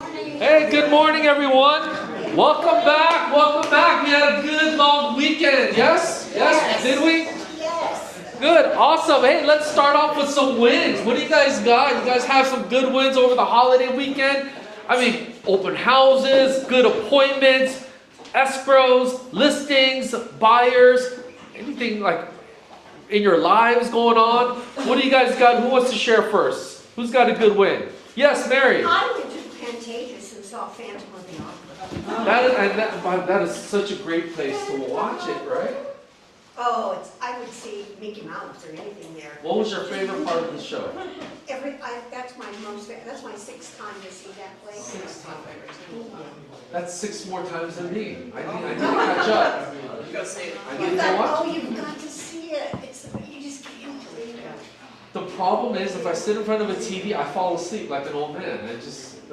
Hey, good morning, everyone. Welcome back. Welcome back. We had a good long weekend. Yes? Yes? Did we? Yes. Good. Awesome. Hey, let's start off with some wins. What do you guys got? You guys have some good wins over the holiday weekend? I mean, open houses, good appointments, escrows, listings, buyers, anything like in your lives going on. What do you guys got? Who wants to share first? Who's got a good win? Yes, Mary. I went to Pantages and saw Phantom of the Opera. That is such a great place to watch it, right? Oh, I would see Mickey Mouse or anything there. What was your favorite part of the show? That's my sixth time to see that play. Sixth time. That's 6 more times than me. I need to catch up. You gotta see it. I need to watch it. You've got to see it. You just can't believe it. The problem is, if I sit in front of a TV, I fall asleep like an old man. I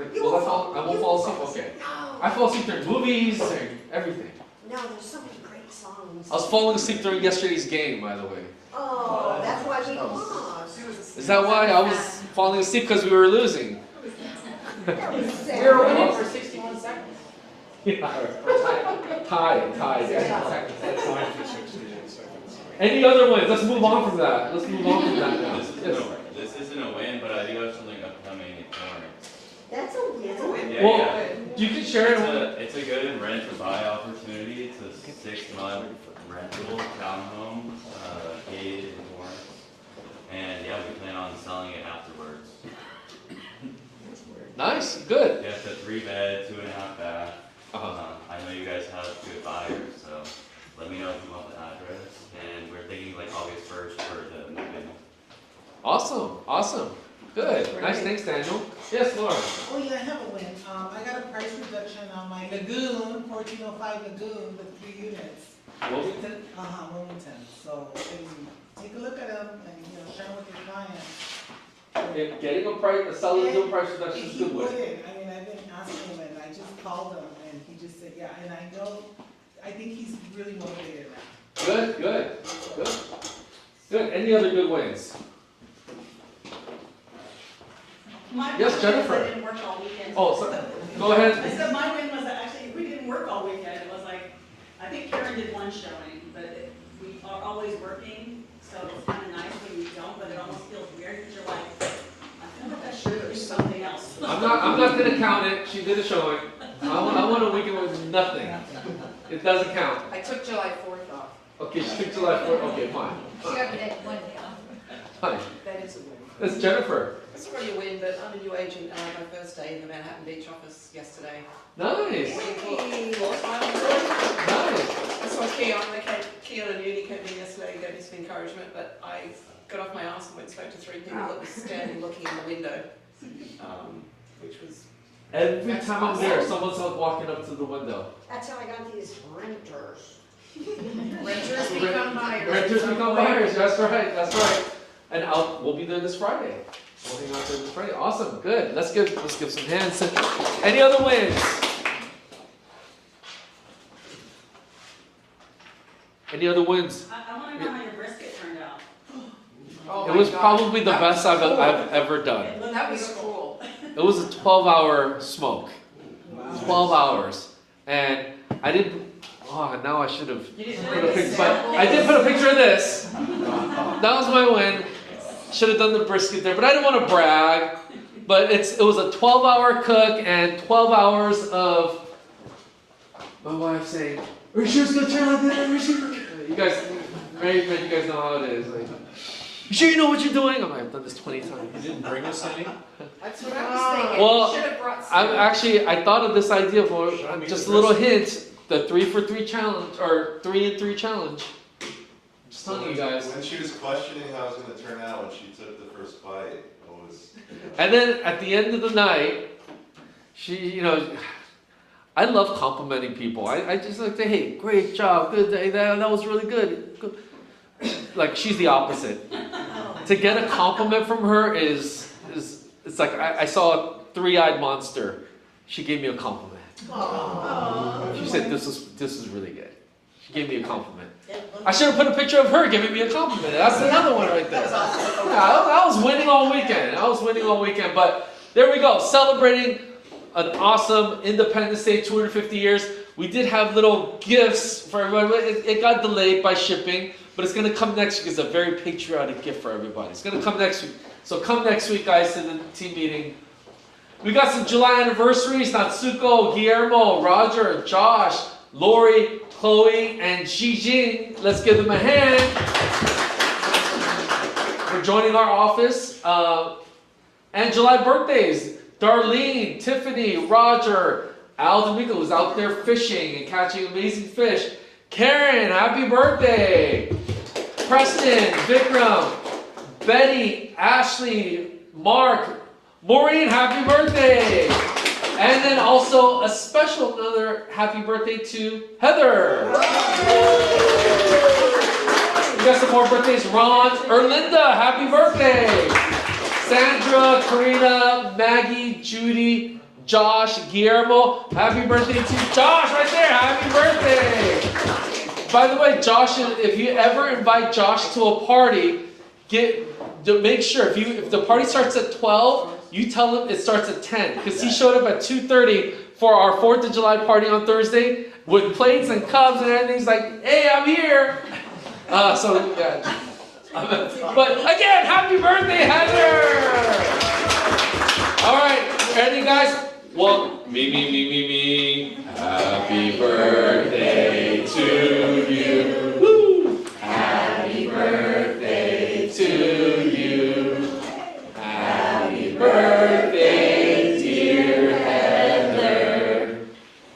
won't fall asleep. Okay. No. I fall asleep during movies and everything. No, there's so many great songs. I was falling asleep during yesterday's game, by the way. Oh, that's why we lost. Is that why I was falling asleep because we were losing? That was We sad. were winning for 61 seconds. Yeah. Tied. Yeah. Any other wins? Let's move on from that. Let's move on from that now. This isn't a win, but I do have something upcoming in Florence. That's a win. Yeah, Well, yeah. you can share it. It's a good rent to buy opportunity. It's a 6-month rental townhome, gated in Florence. And yeah, we plan on selling it afterwards. Nice, good. Yeah, it's a 3-bed, 2.5 bath. Uh-huh. I know you guys have good buyers, so let me know if you want the address. And we're thinking like August 1st for the move-in. Awesome. Good. Nice, thanks, Daniel. Yes, Laura. Oh yeah, I have a win. I got a price reduction on my Lagoon, 1405 Lagoon, with 3 units. Wilmington? Wilmington. So take a look at them and share them with your clients. If getting a selling a price reduction is He good win. wouldn't. I mean, I've been asking him, and I just called him, and he just said, yeah. And I think he's really motivated now. Good. Any other good wins? My Yes, win Jennifer. was I didn't work all weekend. Oh, so, go ahead. I said my win was that actually we didn't work all weekend. It was like, I think Karen did one showing, but we are always working, so it's kind of nice when you don't, but it almost feels weird because you're like, I feel like I should do something else. I'm not gonna count it. She did a showing. I want a weekend with nothing. It doesn't count. I took July 4th off. Okay, she took July 4th. Okay, fine. Fine. That is a win. That's Jennifer. It's not really a win, but I'm a new agent and I had my first day in the Manhattan Beach office yesterday. Nice. Nice. Nice. I saw Keon and Uni came in yesterday and gave me some encouragement, but I got off my ass and went and spoke to 3 people that were standing looking in the window, which was... Every time I'm there, someone's walking up to the window. That's how I got these renters. Renters become buyers. Renters become buyers. That's right. And we'll be there this Friday. We'll hang out there this Friday. Awesome. Good. Let's give some hands. Any other wins? Any other wins? I want to know how your brisket turned out. Oh It my was God. probably the That best was cool. I've ever done. It looked That was beautiful. cool. It was a 12-hour smoke. 12 hours. And I didn't. Oh, now I should have You didn't put a really picture. sample. But I did put a picture of this. That was my win. Should have done the brisket there, but I didn't want to brag. But it was a 12-hour cook and 12 hours of my wife saying, "Are you sure it's gonna turn out like that? Are you sure?" You guys, married men, you guys know how it is. Like, you sure you know what you're doing? I'm like, I've done this 20 times. You didn't bring us any? That's what I was thinking. Well, You should have brought some. I thought of this idea for just a little hint. The 3 for 3 challenge, or 3 and 3 challenge. Just telling you guys. When she was questioning how it was going to turn out when she took the first bite, it was... And then at the end of the night, she, I love complimenting people. I just like to, hey, great job, good day, that was really good. Like, she's the opposite. To get a compliment from her is it's like I saw a 3-eyed monster. She gave me a compliment. She said, this is really good. She gave me a compliment. I should have put a picture of her giving me a compliment. That's another one right there. Yeah, I was winning all weekend. But there we go, celebrating an awesome Independence Day, 250 years. We did have little gifts for everybody, but it got delayed by shipping, but it's going to come next week. It's a very patriotic gift for everybody. It's going to come next week. So come next week, guys, to the team meeting. We got some July anniversaries. Natsuko, Guillermo, Roger, Josh, Lori, Chloe, and Xijing. Let's give them a hand for joining our office. And July birthdays. Darlene, Tiffany, Roger, Al D'Amico was out there fishing and catching amazing fish. Karen, happy birthday. Preston, Vikram, Betty, Ashley, Mark, Maureen, happy birthday. And then also a special another happy birthday to Heather. We got some more birthdays. Ron, Erlinda, happy birthday. Sandra, Karina, Maggie, Judy, Josh, Guillermo, happy birthday to Josh right there. Happy birthday. By the way, Josh, if you ever invite Josh to a party, make sure if the party starts at 12, you tell him it starts at 10, because he showed up at 2:30 for our 4th of July party on Thursday with plates and cups and everything. He's like, hey, I'm here. But again, happy birthday, Heather! All right, ready, guys? Well, me. Happy birthday to you. Woo! Happy birthday to you. Happy birthday, dear Heather.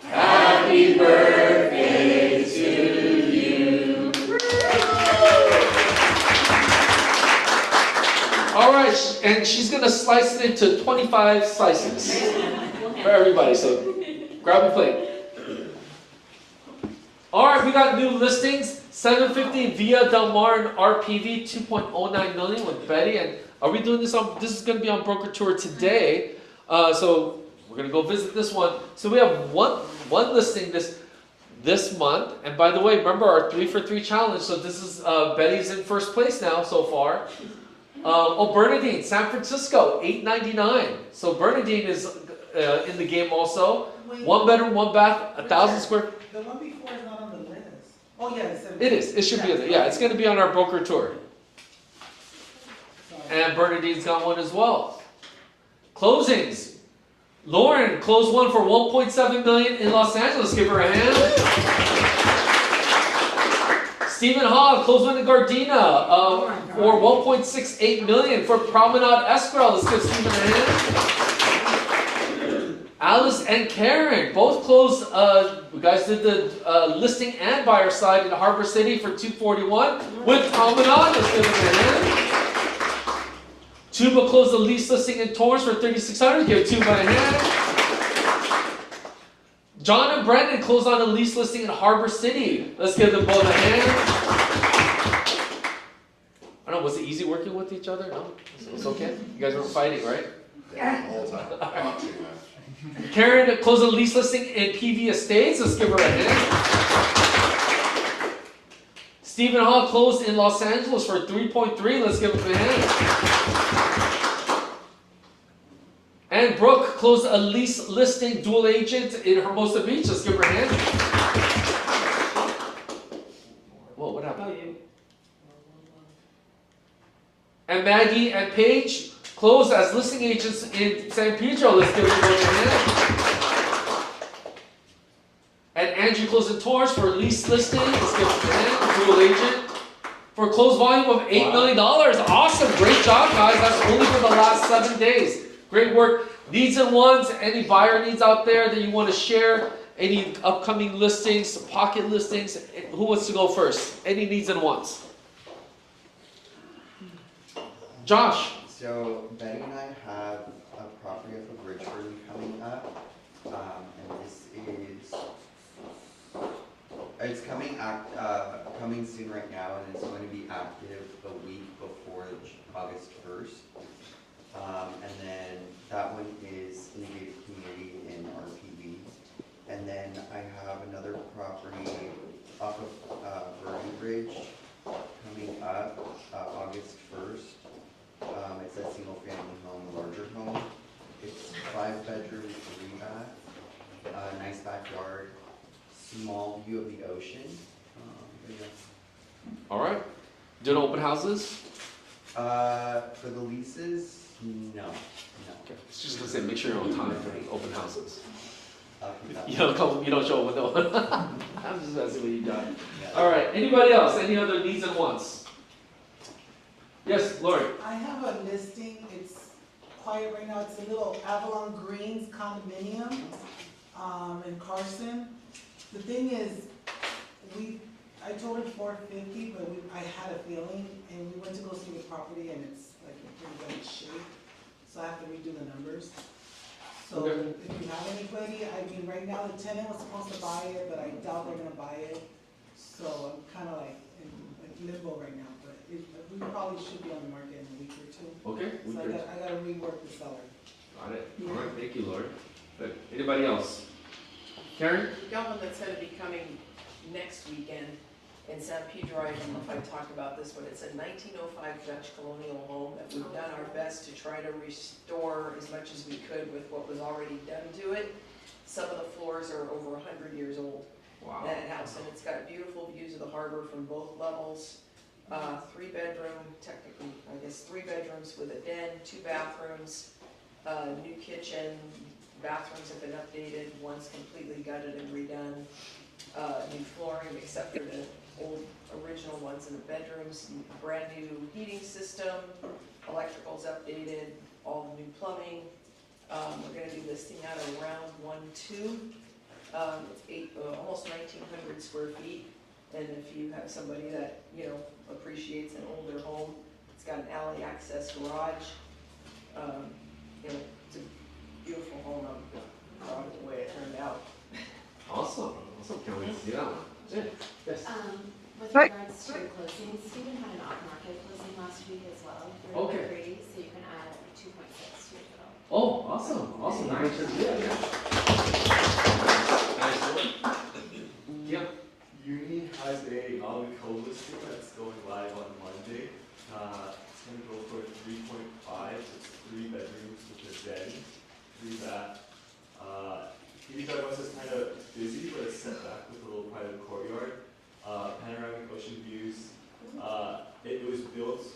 Happy birthday to you. All right, and she's gonna slice it into 25 slices for everybody. So grab a plate. All right, we got new listings. 750 Via Del Mar and RPV 2.09 million with Betty. And are we doing this on? This is gonna be on Broker Tour today. So we're gonna go visit this one. So we have one listing this month. And by the way, remember our 3 for 3 challenge. So this is Betty's in first place now so far. Bernadine, San Francisco, $899. So Bernadine is in the game also. 1 bedroom, 1 bath, 1,000 square. The one before is not on the list. Oh, yeah, it's It is. It should be in there. Yeah, it's going to be on our Broker Tour. Sorry. And Bernadine's got one as well. Closings. Lauren closed one for $1.7 million in Los Angeles. Give her a hand. Stephen Hogg closed one in Gardena for $1.68 million for Promenade Esquerel. Let's give Stephen a hand. Alice and Karen both closed. You guys did the listing and buyer side in Harbor City for $241 with Promenade. Let's give them a hand. Tuba closed the lease listing in Torrance for $3,600. Give Tuba a hand. John and Brendan closed on a lease listing in Harbor City. Let's give them both a hand. I don't know, was it easy working with each other? No? It was okay? You guys weren't fighting, right? Yeah, all the time. Boxing match. Karen closed a lease listing in PV Estates. Let's give her a hand. Stephen Hall closed in Los Angeles for $3.3. Let's give him a hand. And Brooke closed a lease listing dual agent in Hermosa Beach. Let's give her a hand. Whoa, what happened? And Maggie and Paige closed as listing agents in San Pedro. Let's give them both a hand. And Andrew closed in Torrance for lease listing. Let's give them a hand. Dual agent. For a closed volume of $8 million. Awesome. Great job, guys. That's only for the last 7 days. Great work. Needs and wants, any buyer needs out there that you want to share, any upcoming listings, pocket listings, who wants to go first? Any needs and wants? Josh. So Betty and I have a property off of Richford coming up, and this is, it's coming soon right now, and it's going to be active a week before August 1st. And then that one is in the gated community in RPV. And then I have another property off of Verdes Bridge coming up August 1st. It's a single family home, a larger home. It's 5 bedroom, 3 bath, nice backyard, small view of the ocean. But yeah. All right. Doing open houses? For the leases, no. Okay. It's just gonna say make sure you're on time for the open houses. Yeah. You don't come. You don't show up with no one. I'm just asking what you got. All right. Anybody else? Any other needs and wants? Yes, Lori. I have a listing, it's quiet right now, it's a little Avalon Greens condominium, in Carson. The thing is, I told her 450, but I had a feeling, and we went to go see the property, and it's like in pretty bad shape, so I have to redo the numbers. So Okay. if you have anybody, I mean, right now the tenant was supposed to buy it, but I doubt they're gonna buy it. So I'm kinda like in limbo right now, but we probably should be on the market in a week or two. Okay. So I gotta rework the seller. Got it. All right. Thank you, Lori. Good. Anybody else? Karen? We got one that's gonna be coming next weekend in San Pedro. I don't know if I talked about this, but it's a 1905 Dutch colonial home that we've done our best to try to restore as much as we could with what was already done to it. Some of the floors are over 100 years old. Wow. That house, and it's got beautiful views of the harbor from both levels. 3-bedroom, technically, I guess 3 bedrooms with a den, 2 bathrooms, new kitchen. Bathrooms have been updated, one's completely gutted and redone. New flooring except for the old original ones in the bedrooms. Brand new heating system, electrical's updated, all new plumbing. We're gonna be listing out around 1.2. It's almost 1,900 square feet. And if you have somebody that, appreciates an older home, it's got an alley access garage. It's a beautiful home. I'm proud of the way it turned out. Awesome. Awesome. Can't wait to see that one. Good. Yes. With Right. regards to closings, Stephen had an off-market closing last week as well. For Okay. free, so you can add 2.6 to your total. Oh, awesome. Awesome. That makes sense. Yeah. Nice. Yeah. Uni has a co-listing that's going live on Monday. It's gonna go for 3.5, so it's 3 bedrooms with a den, 3 bath. 85 West is kind of busy, but it's set back with a little private courtyard. Panoramic ocean views. It was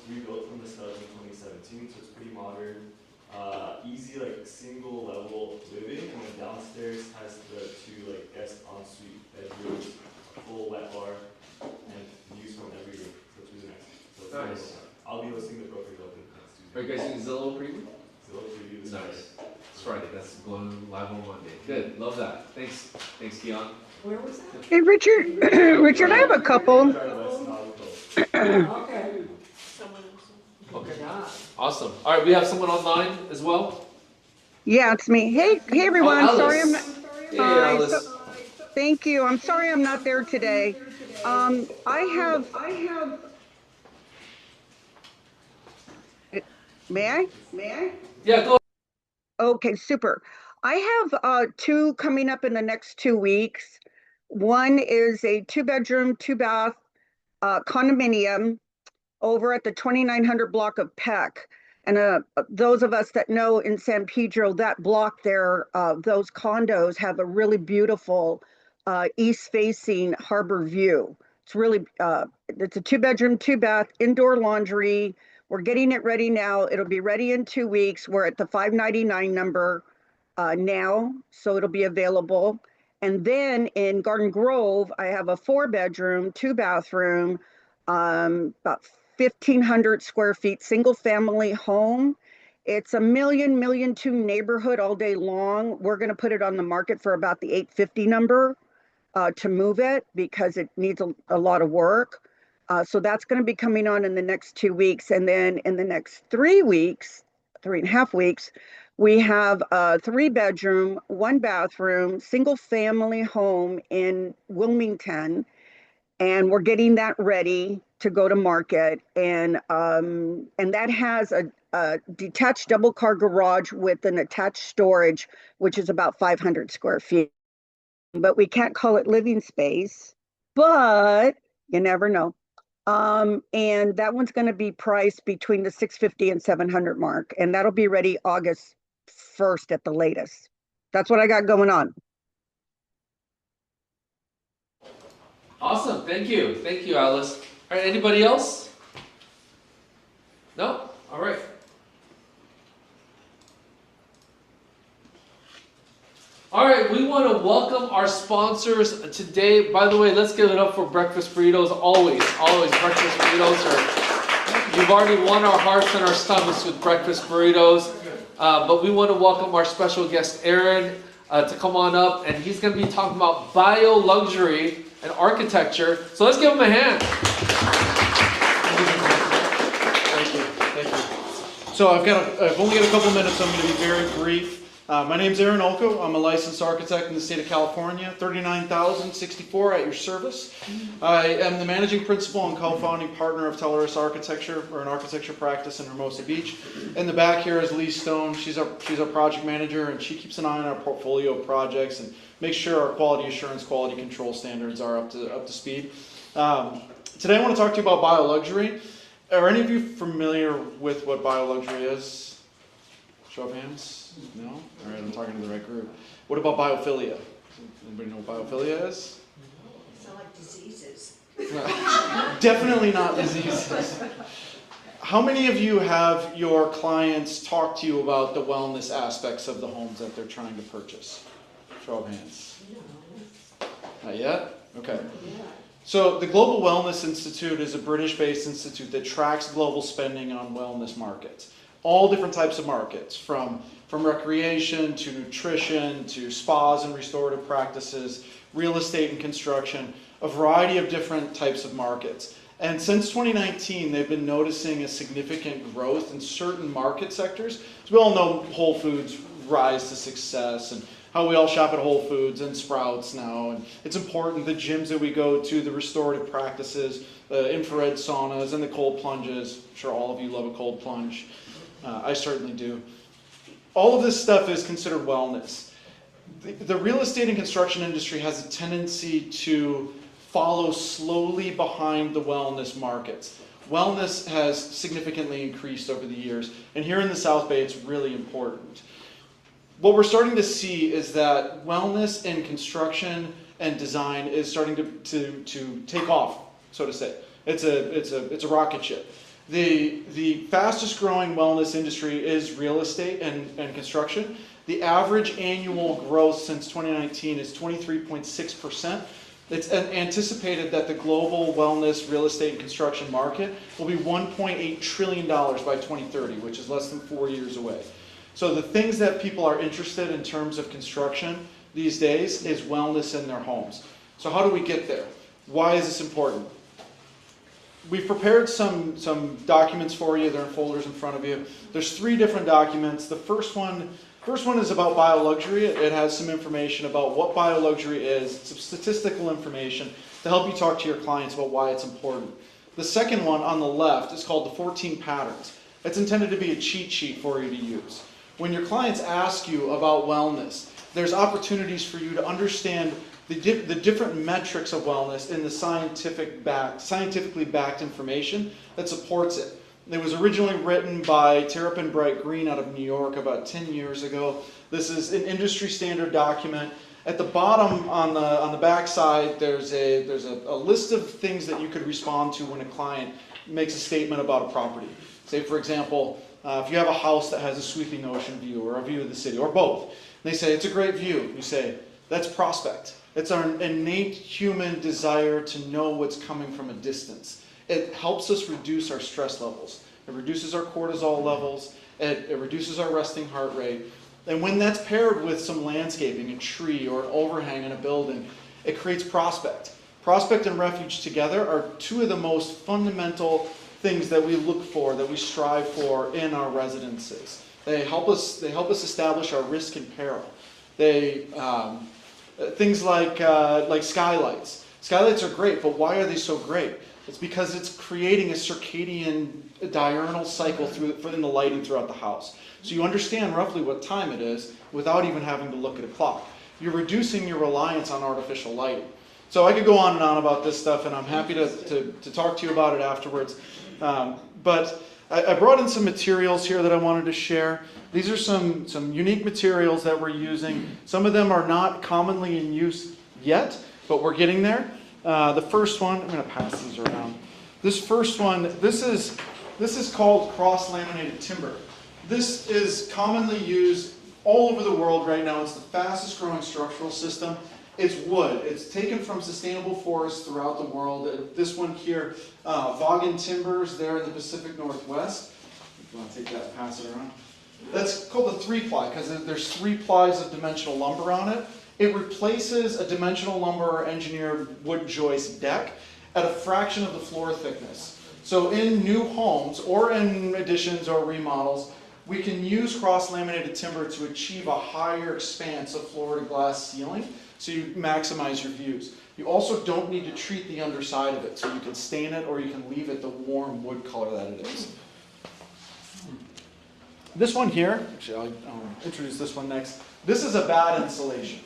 rebuilt from the studs in 2017, so it's pretty modern. Easy, single level living, and then downstairs has the 2 guest ensuite bedrooms, a full wet bar, and views from every room. So it's really nice. So it's Nice. I'll be listing the brokers open next Tuesday. Are you guys using Zillow preview? Zillow preview is Nice. It's Friday. That's going live on Monday. Good. Love that. Thanks. Thanks, Keon. Where was that? Hey, Richard, Richard, I have a couple. Okay. Someone else. Okay. Awesome. All right. We have someone online as well. Yeah, it's me. Hey, everyone. Oh, Sorry, I'm Alice. not. Hey, Hi, Alice. Thank you. I'm sorry I'm not there today. I have. May I? Yeah. Go. Okay, super. I have 2 coming up in the next 2 weeks. One is a 2-bedroom, 2-bath condominium over at the 2900 block of Peck. And those of us that know in San Pedro, that block there, those condos have a really beautiful east-facing harbor view. It's really, it's a 2-bedroom, 2-bath, indoor laundry. We're getting it ready now. It'll be ready in 2 weeks. We're at the 599 number now, so it'll be available. And then in Garden Grove, I have a 4-bedroom, 2-bathroom, about 1,500 square feet, single family home. It's a $1 million, $1.2 million neighborhood all day long. We're going to put it on the market for about the 850 number to move it because it needs a lot of work. So that's going to be coming on in the next 2 weeks. And then in the next 3 weeks, 3.5 weeks, we have a 3-bedroom, 1-bathroom, single family home in Wilmington. And we're getting that ready to go to market. And that has a detached double car garage with an attached storage, which is about 500 square feet. But we can't call it living space, but you never know. And that one's going to be priced between the 650 and 700 mark, and that'll be ready August 1st at the latest. That's what I got going on. Awesome. Thank you. Thank you, Alice. All right, anybody else? No? All right. All right, we want to welcome our sponsors today. By the way, let's give it up for Breakfast Burritos. Always Breakfast Burritos are, you've already won our hearts and our stomachs with Breakfast Burritos. But we want to welcome our special guest, Aaron, to come on up. And he's going to be talking about bio-luxury and architecture. So let's give him a hand. Thank you. Thank you. So I've only got a couple minutes, so I'm going to be very brief. My name's Aaron Olko. I'm a licensed architect in the state of California, 39,064 at your service. I am the managing principal and co-founding partner of Tellerus Architecture, or an architecture practice in Hermosa Beach. In the back here is Lee Stone. She's our project manager, and she keeps an eye on our portfolio of projects and makes sure our quality assurance, quality control standards are up to speed. Today I want to talk to you about bio-luxury. Are any of you familiar with what bio-luxury is? Show of hands. No? All right, I'm talking to the right group. What about biophilia? Anybody know what biophilia is? Sound like diseases. Definitely not diseases. How many of you have your clients talk to you about the wellness aspects of the homes that they're trying to purchase? Show of hands. Not yet? Okay. So the Global Wellness Institute is a British-based institute that tracks global spending on wellness markets. All different types of markets, from recreation to nutrition to spas and restorative practices, real estate and construction, a variety of different types of markets. And since 2019, they've been noticing a significant growth in certain market sectors. So we all know Whole Foods' rise to success and how we all shop at Whole Foods and Sprouts now. And it's important, the gyms that we go to, the restorative practices, the infrared saunas and the cold plunges. I'm sure all of you love a cold plunge. I certainly do. All of this stuff is considered wellness. The real estate and construction industry has a tendency to follow slowly behind the wellness markets. Wellness has significantly increased over the years, and here in the South Bay it's really important. What we're starting to see is that wellness in construction and design is starting to take off, so to say. It's a rocket ship. The fastest growing wellness industry is real estate and construction. The average annual growth since 2019 is 23.6%. It's anticipated that the global wellness, real estate, and construction market will be $1.8 trillion by 2030, which is less than 4 years away. So the things that people are interested in terms of construction these days is wellness in their homes. So how do we get there? Why is this important? We've prepared some documents for you. They're in folders in front of you. There's 3 different documents. The first one is about bio-luxury. It has some information about what bio-luxury is, some statistical information to help you talk to your clients about why it's important. The second one on the left is called the 14 patterns. It's intended to be a cheat sheet for you to use. When your clients ask you about wellness, there's opportunities for you to understand the different metrics of wellness in the scientifically backed information that supports it. It was originally written by Terrapin Bright Green out of New York about 10 years ago. This is an industry standard document. At the bottom on the back side, there's a list of things that you could respond to when a client makes a statement about a property. Say, for example, if you have a house that has a sweeping ocean view or a view of the city, or both, they say, it's a great view. You say, that's prospect. It's our innate human desire to know what's coming from a distance. It helps us reduce our stress levels. It reduces our cortisol levels. It reduces our resting heart rate. And when that's paired with some landscaping, a tree or an overhang in a building, it creates prospect. Prospect and refuge together are 2 of the most fundamental things that we look for, that we strive for in our residences. They help us establish our risk and peril. Things like skylights. Skylights are great, but why are they so great? It's because it's creating a circadian diurnal cycle in the lighting throughout the house. So you understand roughly what time it is without even having to look at a clock. You're reducing your reliance on artificial lighting. So I could go on and on about this stuff, and I'm happy to talk to you about it afterwards. But I brought in some materials here that I wanted to share. These are some unique materials that we're using. Some of them are not commonly in use yet, but we're getting there. The first one, I'm going to pass these around. This first one, this is called cross-laminated timber. This is commonly used all over the world right now. It's the fastest growing structural system. It's wood. It's taken from sustainable forests throughout the world. This one here, Vaughan Timbers, there in the Pacific Northwest. If you want to take that and pass it around. That's called a 3-ply because there's 3 plies of dimensional lumber on it. It replaces a dimensional lumber or engineered wood joist deck at a fraction of the floor thickness. So in new homes or in additions or remodels, we can use cross-laminated timber to achieve a higher expanse of floor to glass ceiling, so you maximize your views. You also don't need to treat the underside of it, so you can stain it or you can leave it the warm wood color that it is. This one here, actually I'll introduce this one next. This is a bad insulation.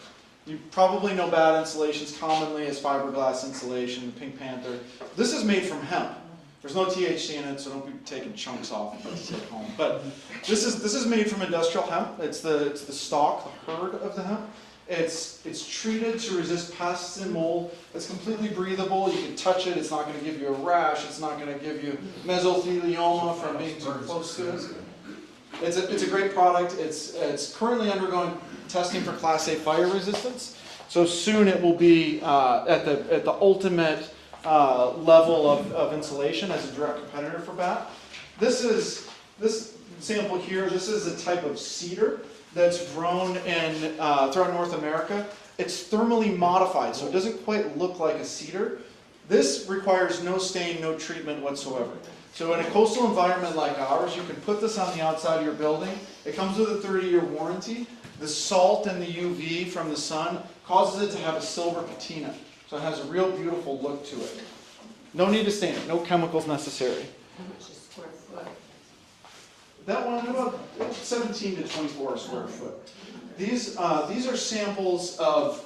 You probably know bad insulations commonly as fiberglass insulation, the Pink Panther. This is made from hemp. There's no THC in it, so don't be taking chunks off to take home. But this is made from industrial hemp. It's the stalk, the herd of the hemp. It's treated to resist pests and mold. It's completely breathable. You can touch it. It's not going to give you a rash. It's not going to give you mesothelioma from being too close to it. It's a great product. It's currently undergoing testing for Class A fire resistance. So soon it will be at the ultimate level of insulation as a direct competitor for bat. This sample here, this is a type of cedar that's grown throughout North America. It's thermally modified, so it doesn't quite look like a cedar. This requires no stain, no treatment whatsoever. So in a coastal environment like ours, you can put this on the outside of your building. It comes with a 30-year warranty. The salt and the UV from the sun causes it to have a silver patina. So it has a real beautiful look to it. No need to stain it, no chemicals necessary. How much is square foot? That one, about 17 to 24 square foot. These are samples of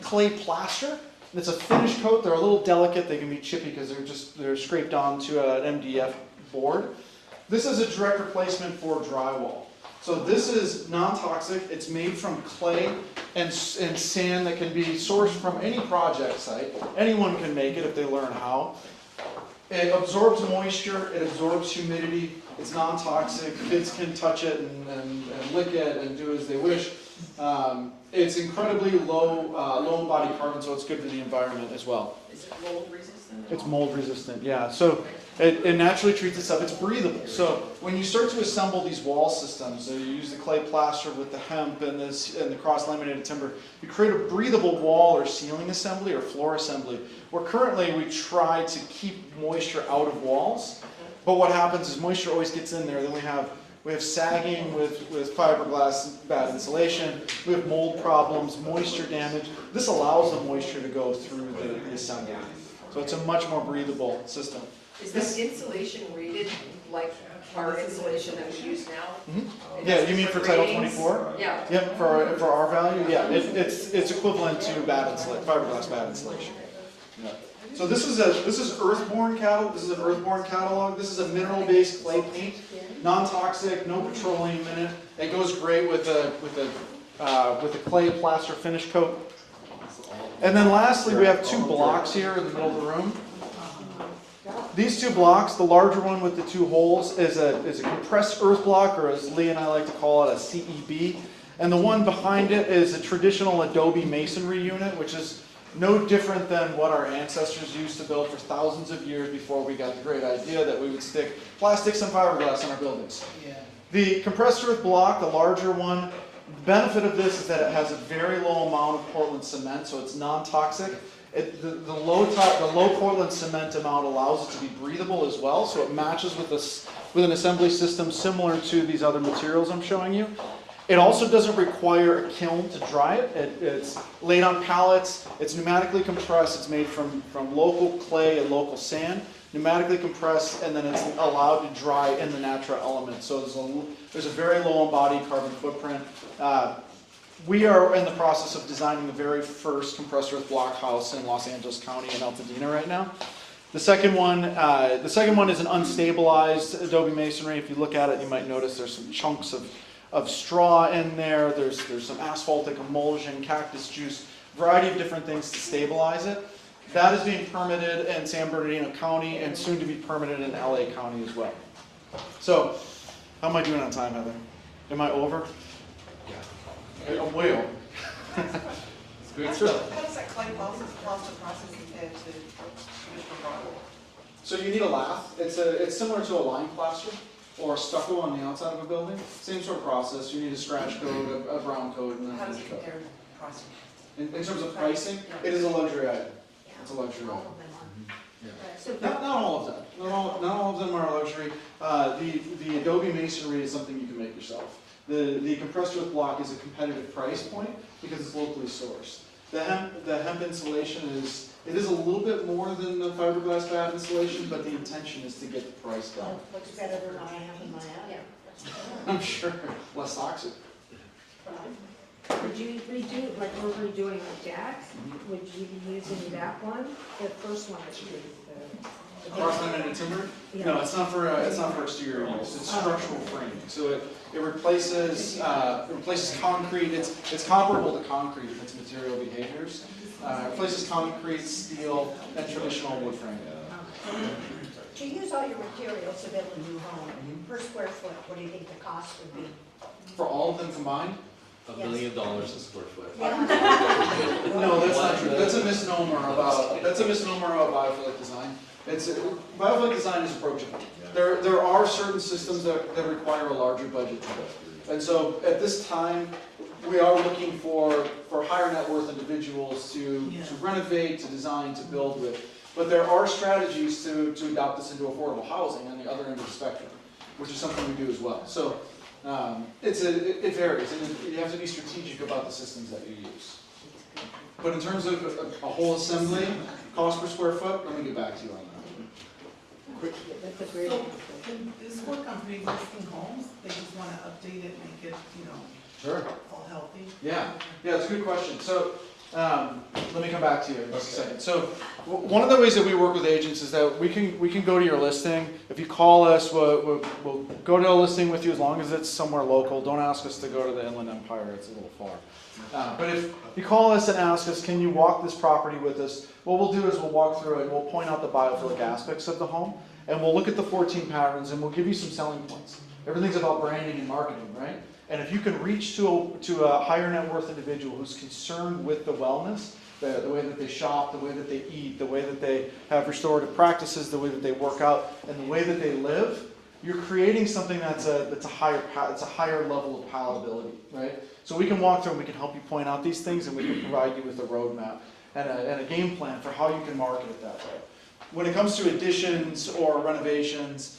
clay plaster. It's a finish coat. They're a little delicate. They can be chippy because they're scraped onto an MDF board. This is a direct replacement for drywall. So this is non-toxic. It's made from clay and sand that can be sourced from any project site. Anyone can make it if they learn how. It absorbs moisture. It absorbs humidity. It's non-toxic. Kids can touch it and lick it and do as they wish. It's incredibly low in body carbon, so it's good for the environment as well. Is it mold resistant? It's mold resistant, yeah. So it naturally treats itself. It's breathable. So when you start to assemble these wall systems, so you use the clay plaster with the hemp and the cross-laminated timber, you create a breathable wall or ceiling assembly or floor assembly, where currently we try to keep moisture out of walls. But what happens is moisture always gets in there. Then we have sagging with fiberglass, bad insulation. We have mold problems, moisture damage. This allows the moisture to go through the assembly. So it's a much more breathable system. Is this insulation rated like our insulation that we use now? Mm-hmm. Yeah, you mean for Title 24? Yeah. Yep, for our value? Yeah, it's equivalent to fiberglass bad insulation. Yeah. So this is earthborn catalog. This is an earthborn catalog. This is a mineral-based clay paint, non-toxic, no petroleum in it. It goes great with a clay plaster finish coat. And then lastly, we have 2 blocks here in the middle of the room. These 2 blocks, the larger one with the 2 holes, is a compressed earth block, or as Lee and I like to call it, a CEB. And the one behind it is a traditional adobe masonry unit, which is no different than what our ancestors used to build for thousands of years before we got the great idea that we would stick plastics and fiberglass in our buildings. Yeah. The compressed earth block, the larger one, the benefit of this is that it has a very low amount of Portland cement, so it's non-toxic. The low Portland cement amount allows it to be breathable as well, so it matches with an assembly system similar to these other materials I'm showing you. It also doesn't require a kiln to dry it. It's laid on pallets. It's pneumatically compressed. It's made from local clay and local sand, pneumatically compressed, and then it's allowed to dry in the natural element. So there's a very low embodied carbon footprint. We are in the process of designing the very first compressed earth block house in Los Angeles County in Altadena right now. The second one is an unstabilized adobe masonry. If you look at it, you might notice there's some chunks of straw in there. There's some asphaltic emulsion, cactus juice, variety of different things to stabilize it. That is being permitted in San Bernardino County and soon to be permitted in LA County as well. So, how am I doing on time, Heather? Am I over? Yeah. I'm way over. It's great How stuff. does that clay plaster process compare to traditional drywall? So you need a lath. It's similar to a lime plaster or stucco on the outside of a building. Same sort of process. You need a scratch coat, a brown coat, and then How does finish it coat. compare to pricing? In terms of pricing, it is a luxury item. It's a luxury All item. of them are. Yeah. So, Not all of them. Not all of them are luxury. The Adobe masonry is something you can make yourself. The compressed earth block is a competitive price point because it's locally sourced. The hemp insulation is a little bit more than the fiberglass fab insulation, but the intention is to get the price down. looks better than what I have in my attic. I'm sure less toxic. Would you redo, like we're redoing the deck, would you be using that one? The first one is the Cross-laminated timber? Yeah. No, it's not for exterior use. It's structural framing. So it replaces concrete. It's comparable to concrete in its material behaviors. It replaces concrete, steel, and traditional wood framing. To use all your materials to build a new home, per square foot, what do you think the cost would be? For all of them combined? $1 million a square foot. No, that's not true. That's a misnomer about biophilic design. Biophilic design is approachable. There are certain systems that require a larger budget to build. And so at this time, we are looking for higher net worth individuals to renovate, to design, to build with. But there are strategies to adopt this into affordable housing on the other end of the spectrum, which is something we do as well. So it varies, and you have to be strategic about the systems that you use. But in terms of a whole assembly, cost per square foot, let me get back to you on that. That's a great So, can this work on pre-existing homes? They just wanna update it, make it, Sure. all healthy? Yeah, it's a good question. So let me come back to you in just a second. So one of the ways that we work with agents is that we can go to your listing. If you call us, we'll go to a listing with you as long as it's somewhere local. Don't ask us to go to the Inland Empire; it's a little far. But if you call us and ask us, can you walk this property with us? What we'll do is we'll walk through it. We'll point out the biophilic aspects of the home, and we'll look at the 14 patterns, and we'll give you some selling points. Everything's about branding and marketing, right? And if you can reach to a higher net worth individual who's concerned with the wellness, the way that they shop, the way that they eat, the way that they have restorative practices, the way that they work out, and the way that they live, you're creating something that's a higher level of palatability, right? So we can walk through and we can help you point out these things, and we can provide you with a roadmap and a game plan for how you can market it that way. When it comes to additions or renovations,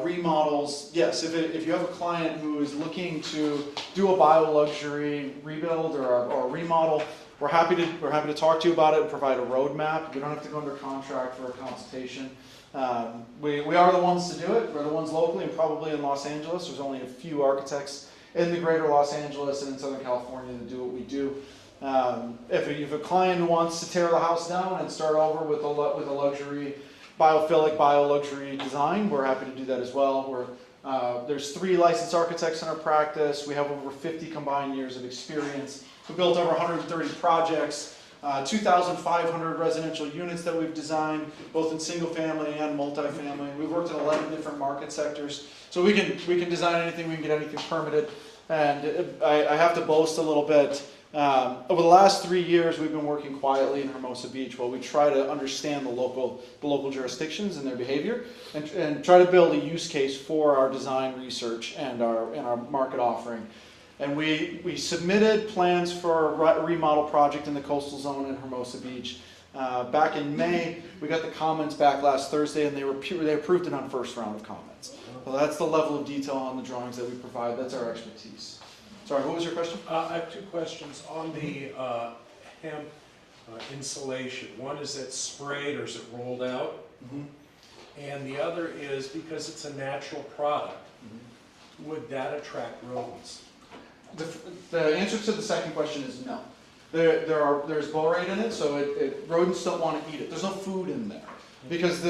remodels, yes, if you have a client who is looking to do a bio-luxury rebuild or a remodel, we're happy to talk to you about it and provide a roadmap. You don't have to go under contract for a consultation. We are the ones to do it. We're the ones locally and probably in Los Angeles. There's only a few architects in the greater Los Angeles and in Southern California that do what we do. If a client wants to tear the house down and start over with a luxury biophilic, bio-luxury design, we're happy to do that as well. There's 3 licensed architects in our practice. We have over 50 combined years of experience. We built over 130 projects, 2,500 residential units that we've designed, both in single family and multifamily. We've worked in 11 different market sectors. So we can design anything, we can get anything permitted. And I have to boast a little bit. Over the last 3 years, we've been working quietly in Hermosa Beach while we try to understand the local jurisdictions and their behavior, and try to build a use case for our design research and our market offering. And we submitted plans for a remodel project in the coastal zone in Hermosa Beach. Back in May, we got the comments back last Thursday, and they approved it on first round of comments. So that's the level of detail on the drawings that we provide. That's our expertise. Sorry, what was your question? I have 2 questions on the hemp insulation. One, is it sprayed or is it rolled out? Mm-hmm. And the other is, because it's a natural product, would that attract rodents? The answer to the second question is no. There's borate in it, so rodents don't want to eat it. There's no food in there. Because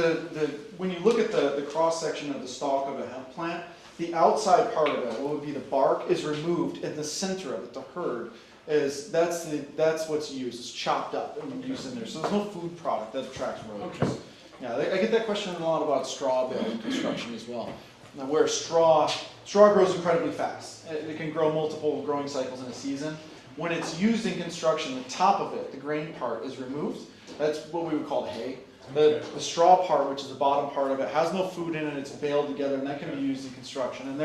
when you look at the cross-section of the stalk of a hemp plant, the outside part of it, what would be the bark, is removed, and the center of it, the hurd, that's what's used. It's chopped up and used in there. So there's no food product that attracts rodents. Okay. Yeah, I get that question a lot about straw bale in construction as well. Now, where straw grows incredibly fast. It can grow multiple growing cycles in a season. When it's used in construction, the top of it, the grain part, is removed. That's what we would call hay. The straw part, which is the bottom part of it, has no food in it. It's baled together, and that can be used in construction. And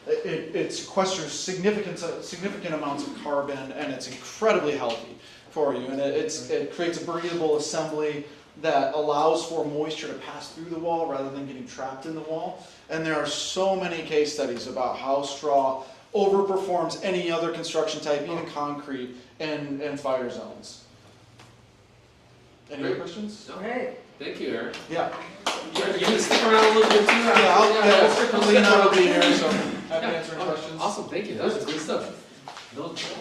it sequesters significant amounts of carbon, and it's incredibly healthy for you. And it creates a breathable assembly that allows for moisture to pass through the wall rather than getting trapped in the wall. And there are so many case studies about how straw overperforms any other construction type, even concrete, in fire zones. Any other questions? No. Great. Thank you, Aaron. Yeah. You can stick around a little bit too. Lean out will be here, so happy to Yeah. answer any questions. Awesome, thank you. That was good stuff.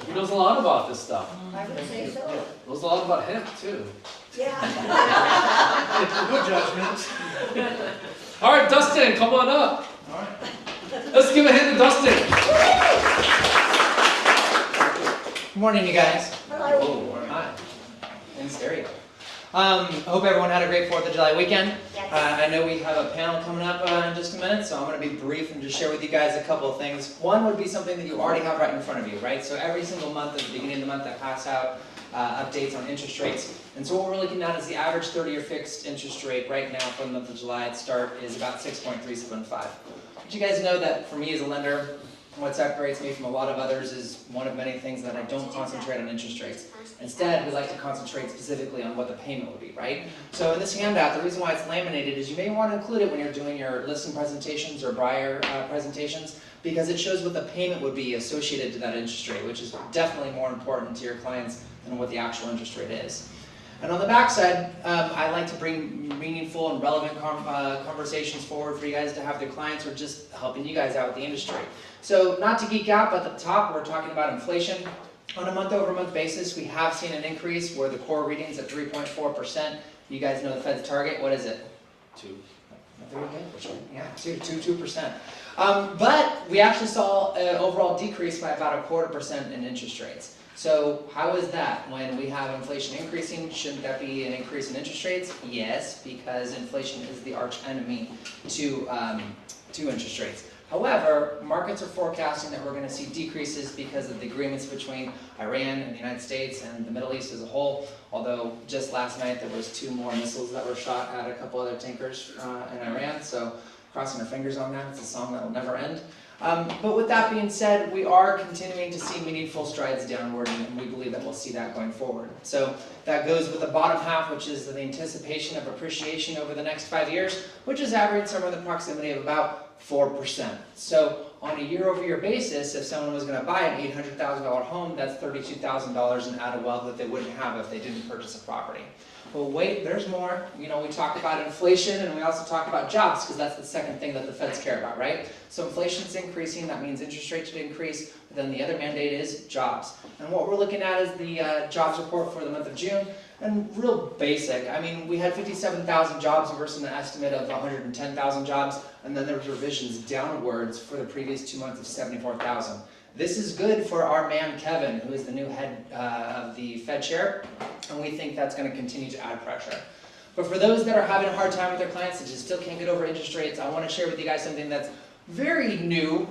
He knows a lot about this stuff. I would say so. Knows a lot about hemp too. Yeah. Good judgment. All right, Dustin, come on up. All right. Let's give a hand to Dustin. Good morning, you guys. Hello. Hi. In stereo. I hope everyone had a great 4th of July weekend. Yes. I know we have a panel coming up in just a minute, so I'm going to be brief and just share with you guys a couple of things. One would be something that you already have right in front of you, right? So every single month at the beginning of the month I pass out updates on interest rates. And so what we're looking at is the average 30-year fixed interest rate right now for the month of July at start is about 6.375. But you guys know that for me as a lender, what separates me from a lot of others is one of many things that I don't concentrate on interest rates. Instead, we like to concentrate specifically on what the payment would be, right? So in this handout, the reason why it's laminated is you may want to include it when you're doing your listing presentations or buyer presentations, because it shows what the payment would be associated to that interest rate, which is definitely more important to your clients than what the actual interest rate is. And on the back side, I like to bring meaningful and relevant conversations forward for you guys to have the clients or just helping you guys out with the industry. So not to geek out, but at the top we're talking about inflation. On a month-over-month basis, we have seen an increase where the core reading's at 3.4%. You guys know the Fed's target, what is it? 2. Yeah, 2%. But we actually saw an overall decrease by about 0.25% in interest rates. So how is that? When we have inflation increasing, shouldn't that be an increase in interest rates? Yes, because inflation is the arch enemy to interest rates. However, markets are forecasting that we're going to see decreases because of the agreements between Iran and the United States and the Middle East as a whole. Although just last night there was 2 more missiles that were shot at a couple other tankers in Iran. So crossing our fingers on that. It's a song that will never end. But with that being said, we are continuing to see meaningful strides downward, and we believe that we'll see that going forward. So that goes with the bottom half, which is the anticipation of appreciation over the next 5 years, which is averaged somewhere in the proximity of about 4%. So on a year-over-year basis, if someone was going to buy an $800,000 home, that's $32,000 in added wealth that they wouldn't have if they didn't purchase a property. Well, wait, there's more. You know, we talk about inflation and we also talk about jobs because that's the second thing that the feds care about, right? So inflation's increasing, that means interest rates should increase, but then the other mandate is jobs. And what we're looking at is the jobs report for the month of June. And real basic, I mean, we had 57,000 jobs versus an estimate of 110,000 jobs, and then there was revisions downwards for the previous 2 months of 74,000. This is good for our man Kevin, who is the new head of the Fed chair, and we think that's going to continue to add pressure. But for those that are having a hard time with their clients that just still can't get over interest rates, I want to share with you guys something that's very new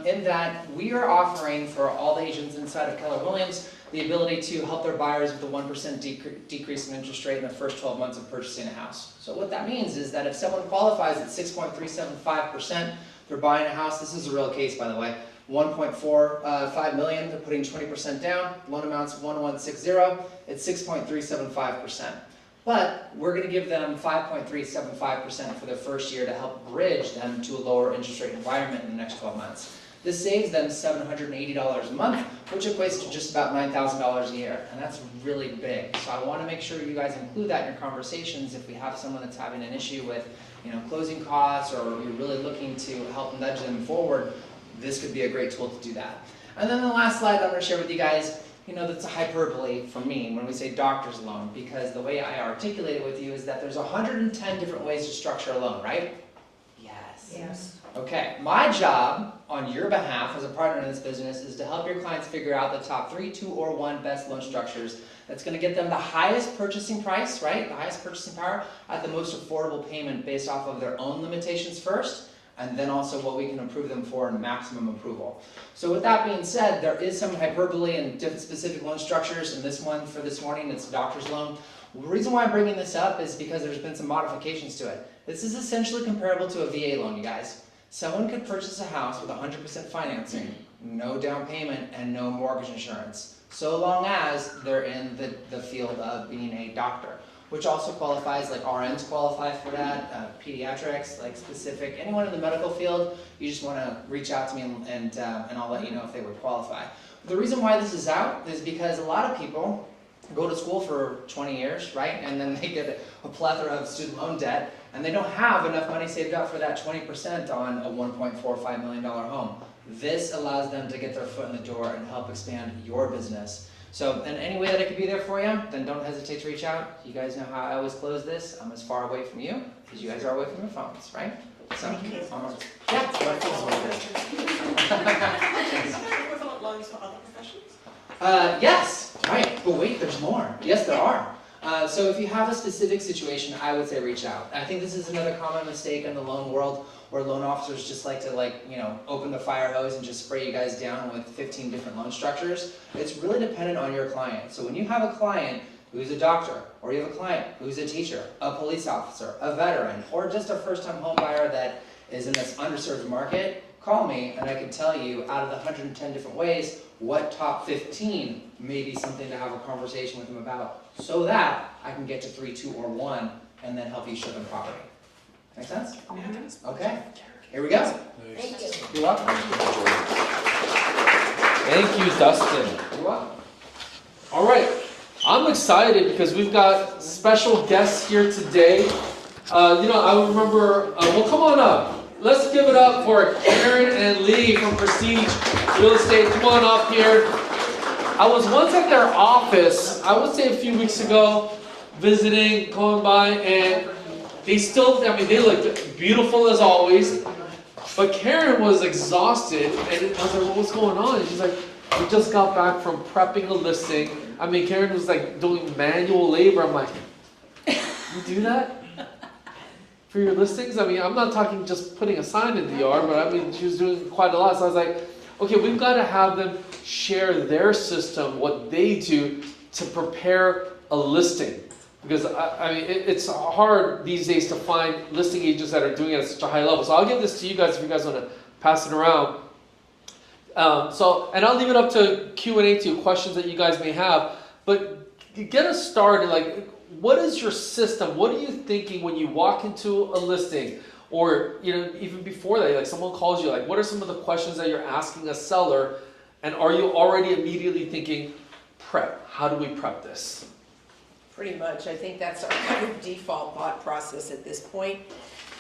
in that we are offering for all the agents inside of Keller Williams the ability to help their buyers with a 1% decrease in interest rate in the first 12 months of purchasing a house. So what that means is that if someone qualifies at 6.375%, they're buying a house. This is a real case, by the way. 1.45 million, they're putting 20% down, loan amount's 1160, it's 6.375%. But we're going to give them 5.375% for their first year to help bridge them to a lower interest rate environment in the next 12 months. This saves them $780 a month, which equates to just about $9,000 a year, and that's really big. So I want to make sure you guys include that in your conversations if we have someone that's having an issue with, you know, closing costs, or you're really looking to help nudge them forward. This could be a great tool to do that. And then the last slide I'm going to share with you guys that's a hyperbole for me when we say doctor's loan, because the way I articulate it with you is that there's 110 different ways to structure a loan, right? Yes. Yes. Okay, my job on your behalf as a partner in this business is to help your clients figure out the top 3, 2, or 1 best loan structures that's going to get them the highest purchasing price, right? The highest purchasing power at the most affordable payment based off of their own limitations first, and then also what we can approve them for and maximum approval. So with that being said, there is some hyperbole and different specific loan structures, and this one for this morning, it's a doctor's loan. The reason why I'm bringing this up is because there's been some modifications to it. This is essentially comparable to a VA loan, you guys. Someone could purchase a house with 100% financing, no down payment, and no mortgage insurance, so long as they're in the field of being a doctor, which also qualifies, like RNs qualify for that, pediatrics, like specific, anyone in the medical field, you just want to reach out to me and I'll let you know if they would qualify. The reason why this is out is because a lot of people go to school for 20 years, right, and then they get a plethora of student loan debt, and they don't have enough money saved up for that 20% on a $1.45 million home. This allows them to get their foot in the door and help expand your business. So, in any way that I could be there for you, then don't hesitate to reach out. You guys know how I always close this. I'm as far away from you as you guys are away from your phones, right? So, yeah. Equivalent loans for other professions? Yes, right, but wait, there's more. Yes, there are. So if you have a specific situation, I would say reach out. I think this is another common mistake in the loan world where loan officers just like to open the fire hose and just spray you guys down with 15 different loan structures. It's really dependent on your client. So when you have a client who's a doctor, or you have a client who's a teacher, a police officer, a veteran, or just a first-time home buyer that is in this underserved market, call me and I can tell you out of the 110 different ways what top 15 may be something to have a conversation with them about, so that I can get to 3, 2, or 1 and then help you show them property. Make sense? Mm-hmm. Okay, here we go. Thank you. You're welcome. Thank you, Dustin. You're welcome. All right, I'm excited because we've got special guests here today. I remember, well, come on up. Let's give it up for Karen and Lee from Prestige Real Estate. Come on up here. I was once at their office, I would say a few weeks ago, visiting, going by, and they looked beautiful as always. But Karen was exhausted, and I was like, well, what's going on? And she's like, we just got back from prepping a listing. Karen was like doing manual labor. I'm like, you do that? For your listings? I'm not talking just putting a sign in the yard, but she was doing quite a lot. So I was like, okay, we've got to have them share their system, what they do to prepare a listing. Because it's hard these days to find listing agents that are doing it at such a high level. So I'll give this to you guys if you guys want to pass it around. And I'll leave it up to Q&A to questions that you guys may have. But get us started, what is your system? What are you thinking when you walk into a listing? Or, even before that, someone calls you, what are some of the questions that you're asking a seller? And are you already immediately thinking, prep? How do we prep this? Pretty much. I think that's our kind of default thought process at this point.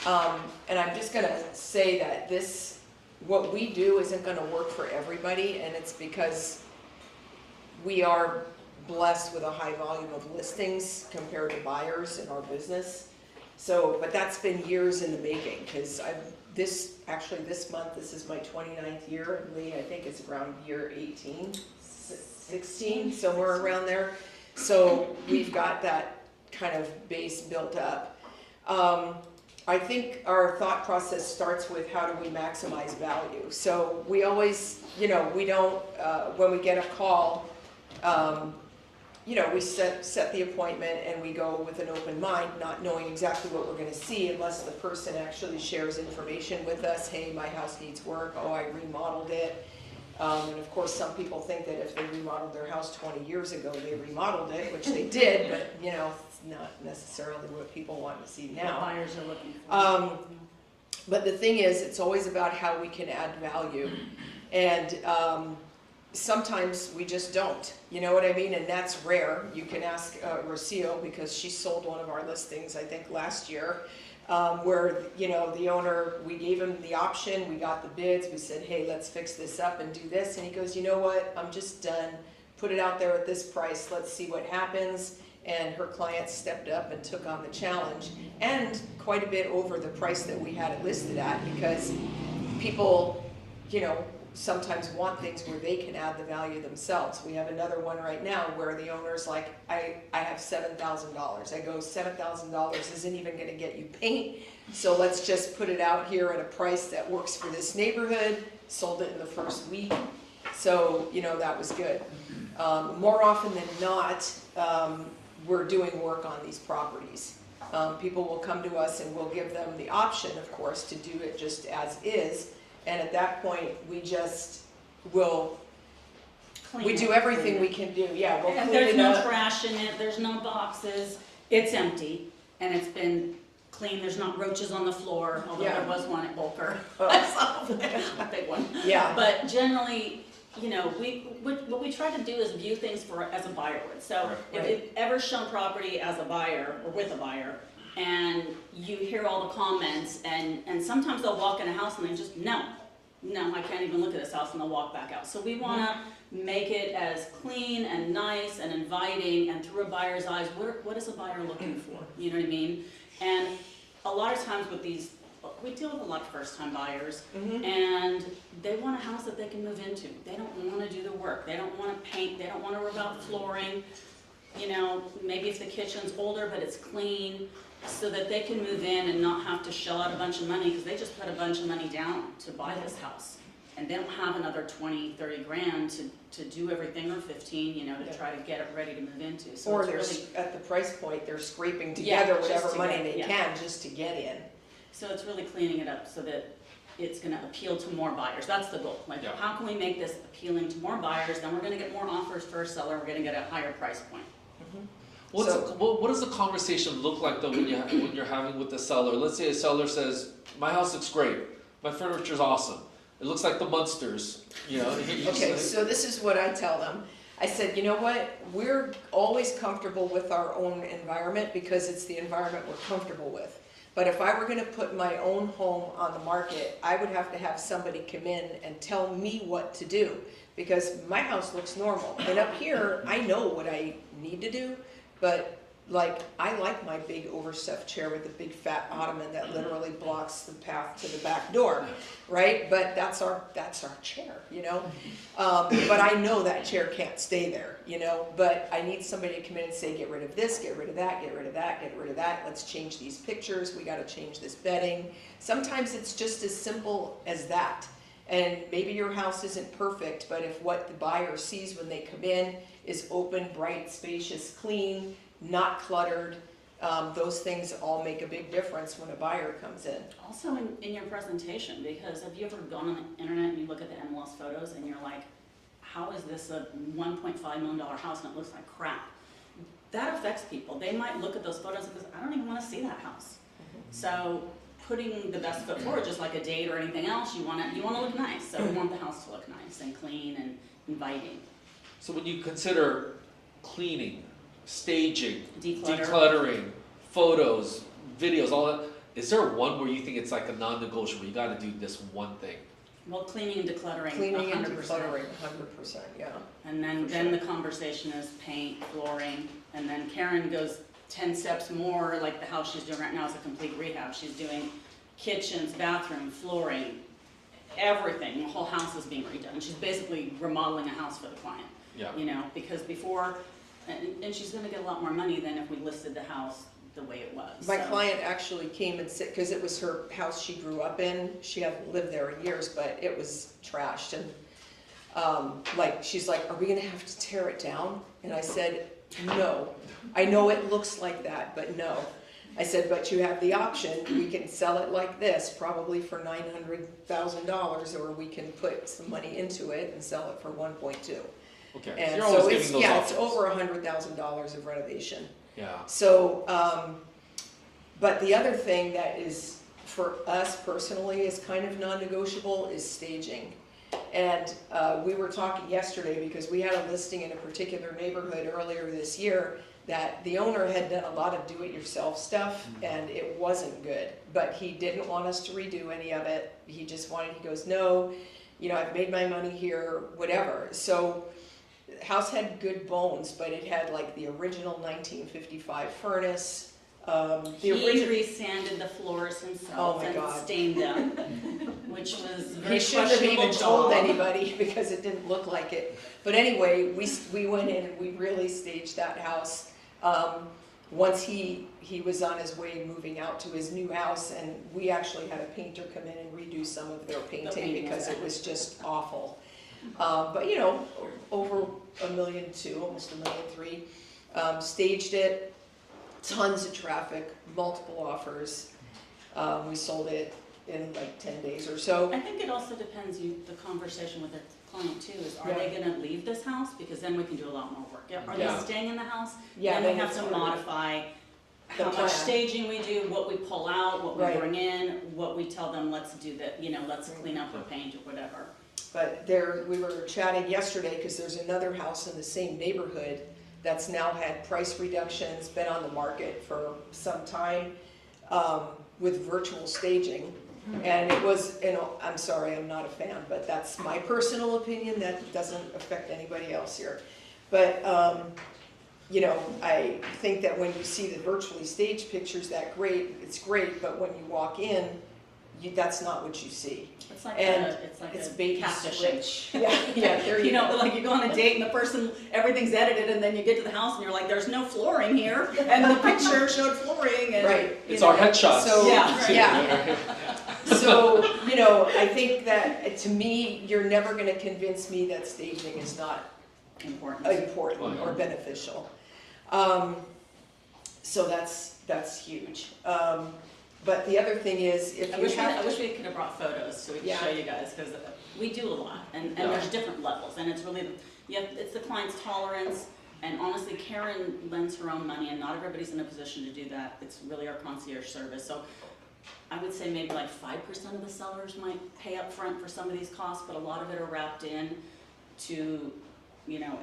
And I'm just going to say that what we do isn't going to work for everybody, and it's because we are blessed with a high volume of listings compared to buyers in our business. But that's been years in the making, because this month, this is my 29th year, and Lee, I think it's around year 18, 16, somewhere around there. So we've got that kind of base built up. I think our thought process starts with how do we maximize value. So we always, we don't, when we get a call, we set the appointment and we go with an open mind, not knowing exactly what we're going to see unless the person actually shares information with us. Hey, my house needs work. Oh, I remodeled it. And of course, some people think that if they remodeled their house 20 years ago, they remodeled it, which they did, but it's not necessarily what people want to see now. What buyers are looking for. But the thing is, it's always about how we can add value. And sometimes we just don't, you know what I mean? And that's rare. You can ask Rocio, because she sold one of our listings, I think last year, where, the owner, we gave him the option, we got the bids, we said, hey, let's fix this up and do this. And he goes, you know what, I'm just done put it out there at this price, let's see what happens. And her client stepped up and took on the challenge, and quite a bit over the price that we had it listed at, because people, you know, sometimes want things where they can add the value themselves. We have another one right now where the owner's like, I have $7,000. I go, $7,000 isn't even gonna get you paint, so let's just put it out here at a price that works for this neighborhood. Sold it in the first week, so, you know, that was good. More often than not, we're doing work on these properties. People will come to us and we'll give them the option, of course, to do it just as is. And at that point, we just will, we do everything we can do. Yeah, we'll And clean there's it no up. trash in it, there's no boxes, it's empty, and it's been clean, there's not roaches on the floor, although Yeah. there was one at Bulker. Oh. A big one. Yeah. But generally, you know, what we try to do is view things as a buyer would. So if Right. you've ever shown property as a buyer or with a buyer, and you hear all the comments, and sometimes they'll walk in a house and they just, no, I can't even look at this house, and they'll walk back out. So we wanna make it as clean and nice and inviting, and through a buyer's eyes, what is a buyer looking for? You know what I mean? And a lot of times with these, we deal with a lot of first-time buyers, and they want a house that they can move into. They don't want to do the work. They don't want to paint. They don't want to rip out flooring. You know, maybe if the kitchen's older but it's clean, so that they can move in and not have to shell out a bunch of money, because they just put a bunch of money down to buy this house. And they don't have another 20, 30 grand to do everything, or 15, you know, to try to get it ready to move into. So Or it's they're, really, at the price point, they're scraping Yeah, together just whatever to money get- they yeah. can just to get in. so it's really cleaning it up so that it's gonna appeal to more buyers. That's the goal. Like, Yeah. how can we make this appealing to more buyers? Then we're gonna get more offers for a seller. We're gonna get a higher price point. What does the conversation look like though when you're having with the seller? Let's say a seller says, "My house looks great. My furniture's awesome. It looks like the Munsters." You know. Okay, so this is what I tell them. I said, you know what? We're always comfortable with our own environment because it's the environment we're comfortable with. But if I were gonna put my own home on the market, I would have to have somebody come in and tell me what to do, because my house looks normal. And up here, I know what I need to do, but like, I like my big overstuffed chair with the big fat ottoman that literally blocks the path to the back door, right? But that's our chair, you know? But I know that chair can't stay there, you know? But I need somebody to come in and say, get rid of this, get rid of that, get rid of that, get rid of that. Let's change these pictures. We gotta change this bedding. Sometimes it's just as simple as that. And maybe your house isn't perfect, but if what the buyer sees when they come in is open, bright, spacious, clean, not cluttered, those things all make a big difference when a buyer comes in. Also in your presentation, because have you ever gone on the internet and you look at the MLS photos and you're like, how is this a $1.5 million house and it looks like crap? That affects people. They might look at those photos and go, I don't even want to see that house. So putting the best foot forward, just like a date or anything else, you want to look nice. So we want the house to look nice and clean and inviting. So when you consider cleaning, staging, Declutter. decluttering, photos, videos, all that, is there one where you think it's like a non-negotiable? You got to do this one thing. Well, cleaning and decluttering, Cleaning and 100%. decluttering, 100%, yeah. And then the conversation is paint, flooring, and then Karen goes 10 steps more, like the house she's doing right now is a complete rehab. She's doing kitchens, bathroom, flooring, everything. The whole house is being redone. She's basically remodeling a house for the client. Yeah. You know, because before, and she's gonna get a lot more money than if we listed the house the way it was. My so. client actually came and said, because it was her house she grew up in, she hadn't lived there in years, but it was trashed, and like, she's like, are we gonna have to tear it down? And I said, no. I know it looks like that, but no. I said, but you have the option, we can sell it like this, probably for $900,000, or we can put some money into it and sell it for 1.2. Okay. And so you're always so giving it's, those yeah, options. it's over $100,000 of renovation. Yeah. So, but the other thing that is, for us personally, is kind of non-negotiable is staging. And we were talking yesterday because we had a listing in a particular neighborhood earlier this year that the owner had done a lot of do-it-yourself stuff and it wasn't good. But he didn't want us to redo any of it. He just wanted, he goes, no, you know, I've made my money here, whatever. So The house had good bones, but it had like the original 1955 furnace. The He original. resanded the floors Oh himself my and God. stained them, which was very He shouldn't have even questionable told job. anybody because it didn't look like it. But anyway, we went in and we really staged that house. Once he was on his way moving out to his new house, and we actually had a painter come in and redo some of their painting because it was just awful. But you know, over $1.2 million, almost $1.3 million. Staged it, tons of traffic, multiple offers. We sold it in like 10 days or so. I think it also depends, the conversation with the client too, is are Yeah. they gonna leave this house? Because then we can do a lot more work. Are Yeah. they staying in the house? Yeah, Then we then have it's to harder. modify The how plan. much staging we do, what we pull out, what we Right. bring in, what we tell them, let's do that, let's clean up or paint or whatever. But we were chatting yesterday because there's another house in the same neighborhood that's now had price reductions, been on the market for some time, with virtual staging. And it was, I'm sorry, I'm not a fan, but that's my personal opinion, that doesn't affect anybody else here. But, I think that when you see the virtually staged pictures, it's great, but when you walk in, that's not what you see. It's like it's a bait and catfishing. switch. Yeah, there you go. Like you go on a date and the person, everything's edited, and then you get to the house and you're like, there's no flooring here, and the picture showed flooring, and. Right. It's our headshots. So, Yeah. yeah. So, I think that, to me, you're never gonna convince me that staging is not important or beneficial. So that's huge. But the other thing is, if I you wish have we could have brought photos so we could Yeah. show you guys, because we do a lot, and Yeah. there's different levels, and it's really, it's the client's tolerance, and honestly, Karen lends her own money, and not everybody's in a position to do that. It's really our concierge service, so I would say maybe like 5% of the sellers might pay up front for some of these costs, but a lot of it are wrapped in to,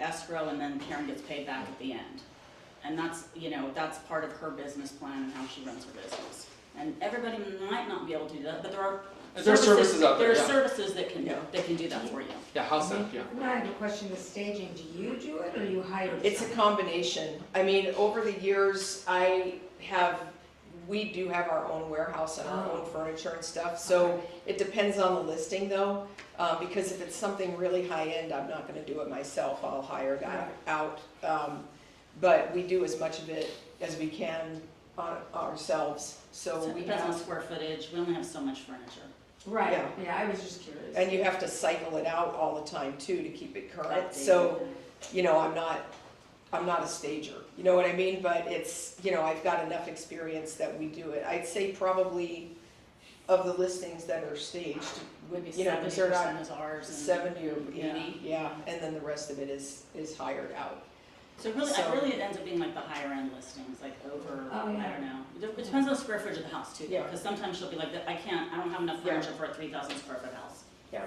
escrow, and then Karen gets paid back at the end. And that's part of her business plan and how she runs her business. And everybody might not be able to do that, but there are services out there, There are yeah. services that can do that for you. Yeah, house app, yeah. I have a question with staging. Do you do it or you hire It's a someone? combination. I mean, over the years, we do have our own warehouse and our own furniture and stuff, so it depends on the listing though, because if it's something really high-end, I'm not gonna do it myself, I'll hire that out. But we do as much of it as we can ourselves, so So it we depends on have, square footage, we only have so much furniture. Right, Yeah. yeah, I was just curious. and you have to cycle it out all the time too to keep it current, Updated. so, I'm not a stager, you know what I mean? But it's, I've got enough experience that we do it. I'd say probably of the listings that are staged, Maybe because they're not 70% is ours. and- 70 or 80, yeah, and then the rest of it is hired out. So really, So- really it ends up being like the higher end listings, like over, Oh, yeah. I don't know. It depends on the square footage of the house too, Yeah. because sometimes she'll be like, I don't have enough Yeah. furniture for a 3,000 square foot house, Yeah,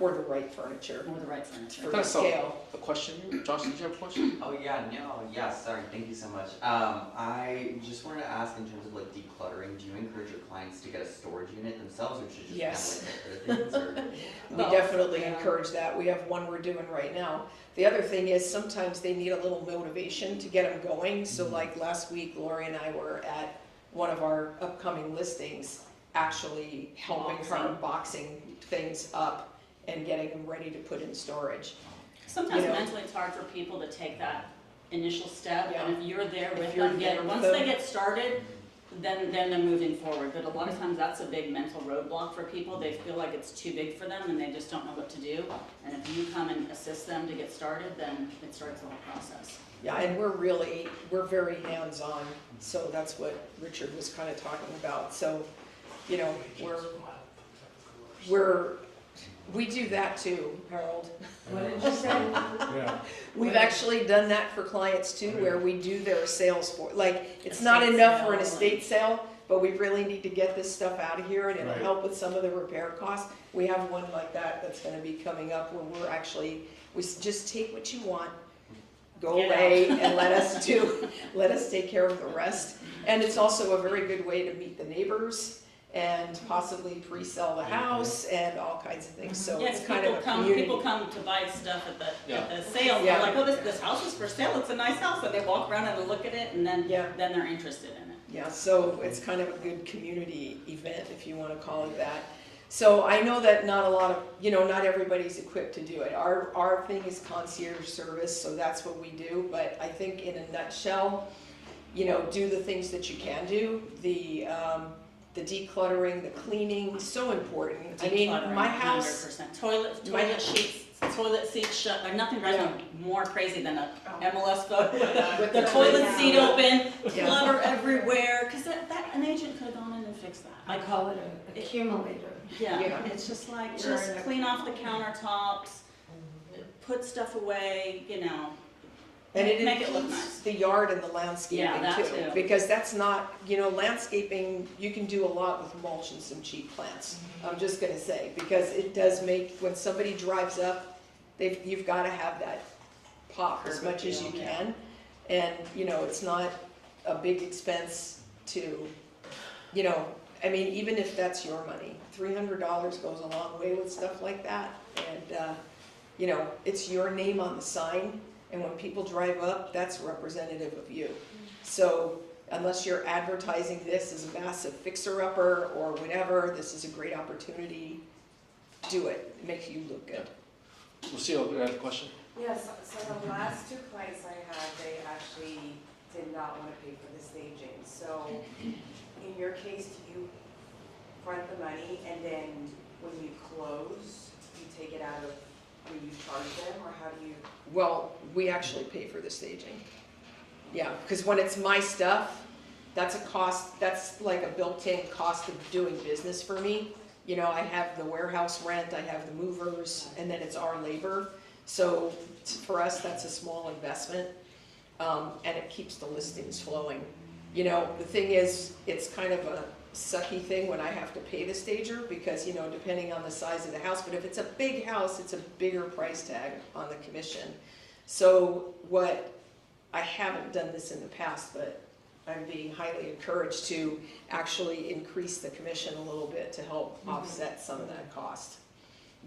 or or the right furniture the right furniture. for Can I the saw scale. a question? Josh, did you have a question? Oh, sorry, thank you so much. I just wanted to ask in terms of like decluttering, do you encourage your clients to get a storage unit themselves, or should just Yes. kind of like other things, or? We definitely encourage that. We have one we're doing right now. The other thing is sometimes they need a little motivation to get them going. So like last week, Lori and I were at one of our upcoming listings, actually helping her boxing things up and getting them ready to put in storage. Sometimes mentally it's hard for people to take that initial step, Yeah. and if you're there If with you're them, there with once them. they get started, then they're moving forward. But a lot of times that's a big mental roadblock for people. They feel like it's too big for them and they just don't know what to do. And if you come and assist them to get started, then it starts the whole process. Yeah, and we're very hands-on, so that's what Richard was kind of talking about. So, we do that too, Harold. What did you say? Yeah. We've actually done that for clients too, where we do their sales for, like, it's not Estate enough for an sale. estate sale, but we really need to get this stuff out of here and it'll Right. help with some of the repair costs. We have one like that that's gonna be coming up where we just take what you want, go Get away out. and let us take care of the rest. And it's also a very good way to meet the neighbors and possibly pre-sell the house and all kinds of things, so Yes, it's kind of a community. people come to buy stuff at Yeah. the sale, Yeah. they're like, oh, this house is for sale, it's a nice house, and they walk around and look at it, and then they're interested in it. Yeah, so it's kind of a good community event, if you wanna call it that. So I know that not a lot of, not everybody's equipped to do it. Our thing is concierge service, so that's what we do, but I think in a nutshell, do the things that you can do. The decluttering, the cleaning, so important. I mean, my house. 100%. Toilet sheets, toilet seats shut, like nothing drives me more crazy than a MLS photo with the toilet seat open, clutter everywhere, cause an agent could have gone in and fixed that. I call it an accumulator. Yeah, it's just like, just clean off the countertops, put stuff away, And it make it look includes nice. the yard and the landscaping Yeah, that too. because that's not, landscaping, you can do a lot with mulch and some cheap plants. I'm just gonna say, because it does make, when somebody drives up, you've gotta have that pop as much as you can. And, it's not a big expense to, even if that's your money, $300 goes a long way with stuff like that. And, it's your name on the sign. And when people drive up, that's representative of you. So unless you're advertising this as a massive fixer-upper or whatever, this is a great opportunity. Do it. It makes you look good. Lucille, you had a question? Yes, so the last two clients I had, they actually did not want to pay for the staging. So in your case, do you front the money and then when you close, you take it out of when you charge them, or how do you? Well, we actually pay for the staging. Yeah, because when it's my stuff, that's a cost, that's like a built-in cost of doing business for me. I have the warehouse rent, I have the movers, and then it's our labor. So for us, that's a small investment, and it keeps the listings flowing. The thing is, it's kind of a sucky thing when I have to pay the stager because, depending on the size of the house, but if it's a big house, it's a bigger price tag on the commission. So I haven't done this in the past, but I'm being highly encouraged to actually increase the commission a little bit to help offset some of that cost.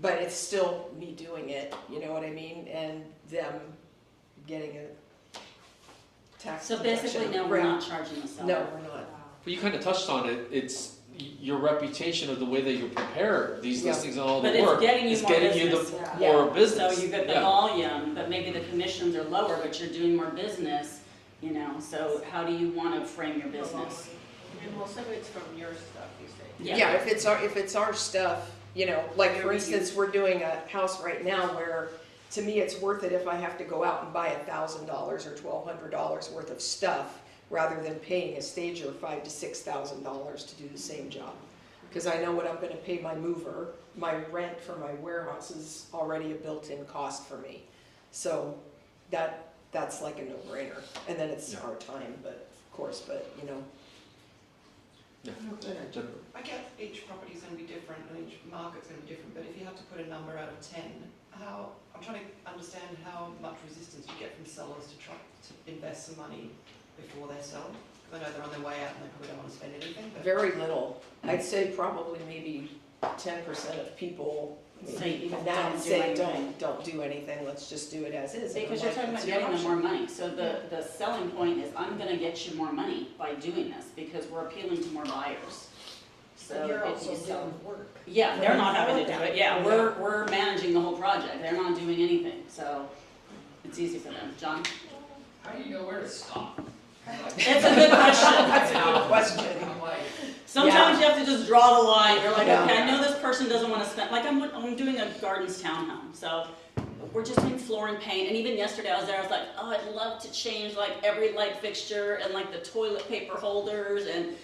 But it's still me doing it, you know what I mean? And them getting a tax So basically, no, we're not charging the seller. No, we're not. Well, you kind of touched on it. It's your reputation of the way that you prepare these listings and all the But it's work. getting you It's more getting business. you the more business. So you get the volume, but maybe the commissions are lower, but you're doing more business, so how do you want to frame your business? And most of it's from your stuff, you say? Yeah, if it's our stuff, like for instance, we're doing a house right now where, to me, it's worth it if I have to go out and buy $1,000 or $1,200 worth of stuff rather than paying a stager $5,000 to $6,000 to do the same job. Because I know what I'm gonna pay my mover, my rent for my warehouse is already a built-in cost for me. So that's like a no-brainer. And then it's our time, but of course, I get each property's going to be different and each market's going to be different, but if you have to put a number out of 10, I'm trying to understand how much resistance you get from sellers to try to invest some money before they sell. Because I know they're on their way out and they probably don't want to spend anything. But very little. I'd say probably maybe 10% of people Say even don't that do say anything. don't do anything, let's just do it as is. Because you're talking about getting them more money, so the selling point is, I'm gonna get you more money by doing this, because we're appealing to more buyers. So You're if also you sell, doing work. yeah, they're not having to do it, yeah, we're managing the whole project, they're not doing anything, so it's easy for them. John? How do you know where to stop? It's a good question. That's a good question. Sometimes you have to just draw the line. You're like, okay, I know this person doesn't want to spend, like I'm doing a gardens townhome, so we're just doing flooring paint, and even yesterday I was there, I was like, oh, I'd love to change like every light fixture and like the toilet paper holders and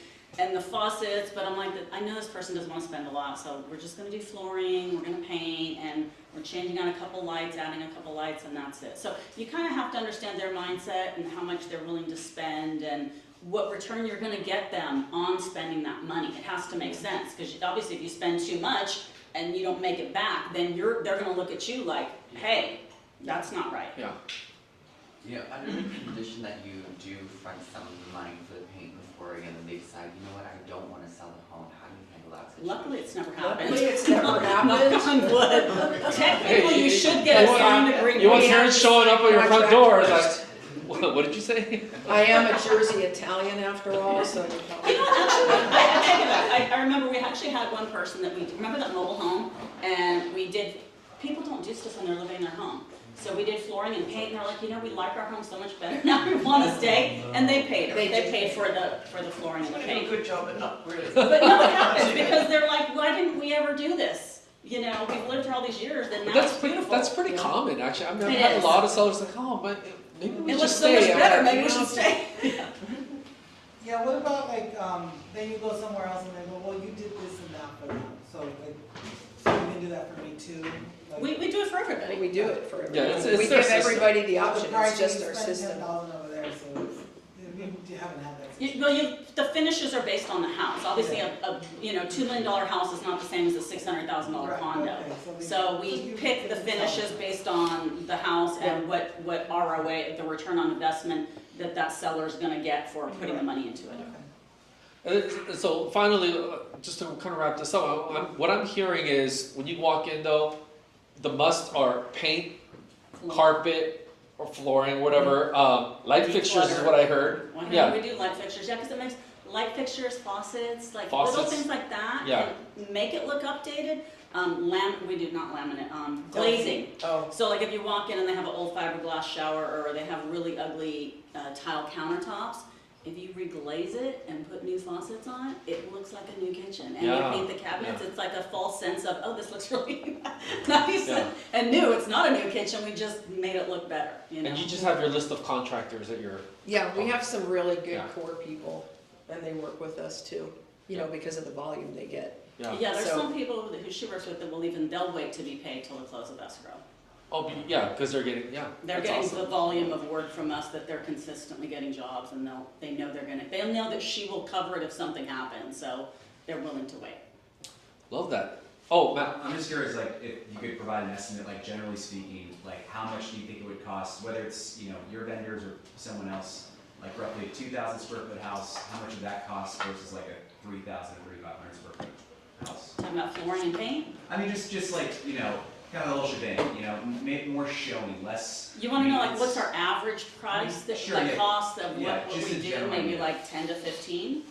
the faucets, but I'm like, I know this person doesn't want to spend a lot, so we're just going to do flooring, we're going to paint, and we're changing out a couple lights, adding a couple lights, and that's it. So you kind of have to understand their mindset and how much they're willing to spend and what return you're going to get them on spending that money. It has to make sense, because obviously if you spend too much and you don't make it back, then they're going to look at you like, hey, that's not right. Yeah. Under the condition that you do front some money for the paint and flooring, and then they decide, you know what, I don't want to sell the home, how do you that situation. Luckily, it's never happened. Luckily, it's never Knock happened. on wood. Technically, Hey, you should get a signed agreement. You want We have parents to showing up at your front contract door, it's first. like, what did you say? I am a Jersey Italian after all, so you probably. You know, actually, I take it back. I remember we actually had one person that remember that mobile home? And we did, people don't do stuff when they're living in their home. So we did flooring and paint, and they're like, you know, we like our home so much better now, we want to stay. And they paid her. They paid for the flooring and the They do a paint. good job, but not really. But no, it happens, because they're like, why didn't we ever do this? You know, we've lived here all these years, and now it's beautiful. That's pretty common, actually. I mean, I've It had is. a lot of sellers like, oh, but maybe we It should looks so stay. much better, I'm like, maybe we should stay. Yeah, what about like, then you go somewhere else and they go, well, you did this and that for them, so like, so you can do that for me too? Like- We do it for everybody. We do it for Yeah, everybody. it's We their give system. everybody the The option, price it's just you our spend system. $10 over there, so it's, you haven't had that. The finishes are based on the house. Obviously, a $2 million house is not the same as a $600,000 Right, condo. okay, So we pick the finishes based on the house and what ROA, the return on investment that seller's gonna get for putting the money into it. So finally, just to kind of wrap this up, what I'm hearing is when you walk in though, the must are paint, carpet, or flooring, whatever. Light fixtures is what I heard. Yeah. We do light fixtures, yeah, because it makes light fixtures, faucets, like Faucets. little things like that. Yeah. And make it look updated. We do not laminate, glazing. Oh, So like if you walk in and they have an old fiberglass shower or they have really ugly tile countertops, if you reglaze it and put new faucets on it, it looks like a new kitchen. And Yeah. you paint the cabinets, it's like a false sense of, oh, this looks really nice Yeah. and new. It's not a new kitchen, we just made it look better, you know? And you just have your list of contractors that you're. yeah, we have some really good Yeah. core people, and they work with us too, because of the volume they get. Yeah, there's So- some people who she works with that will they'll wait to be paid till the close of escrow. Oh, yeah, because they're getting, They're that's getting awesome. the volume of work from us that they're consistently getting jobs, and they'll know that she will cover it if something happens, so they're willing to wait. Love that. Oh, Matt. I'm just curious, like, if you could provide an estimate, like, generally speaking, like, how much do you think it would cost, whether it's, your vendors or someone else, like, roughly a 2,000 square foot house, how much would that cost versus like a 3,000 or 3,500 square foot house? Talking about flooring and paint? I mean, just like, kind of a little shebang, make more showing, less. You wanna know, like, maintenance. what's our average price that, Sure, like, yeah. cost of Yeah, what just we a do, general maybe idea. like 10 to 15,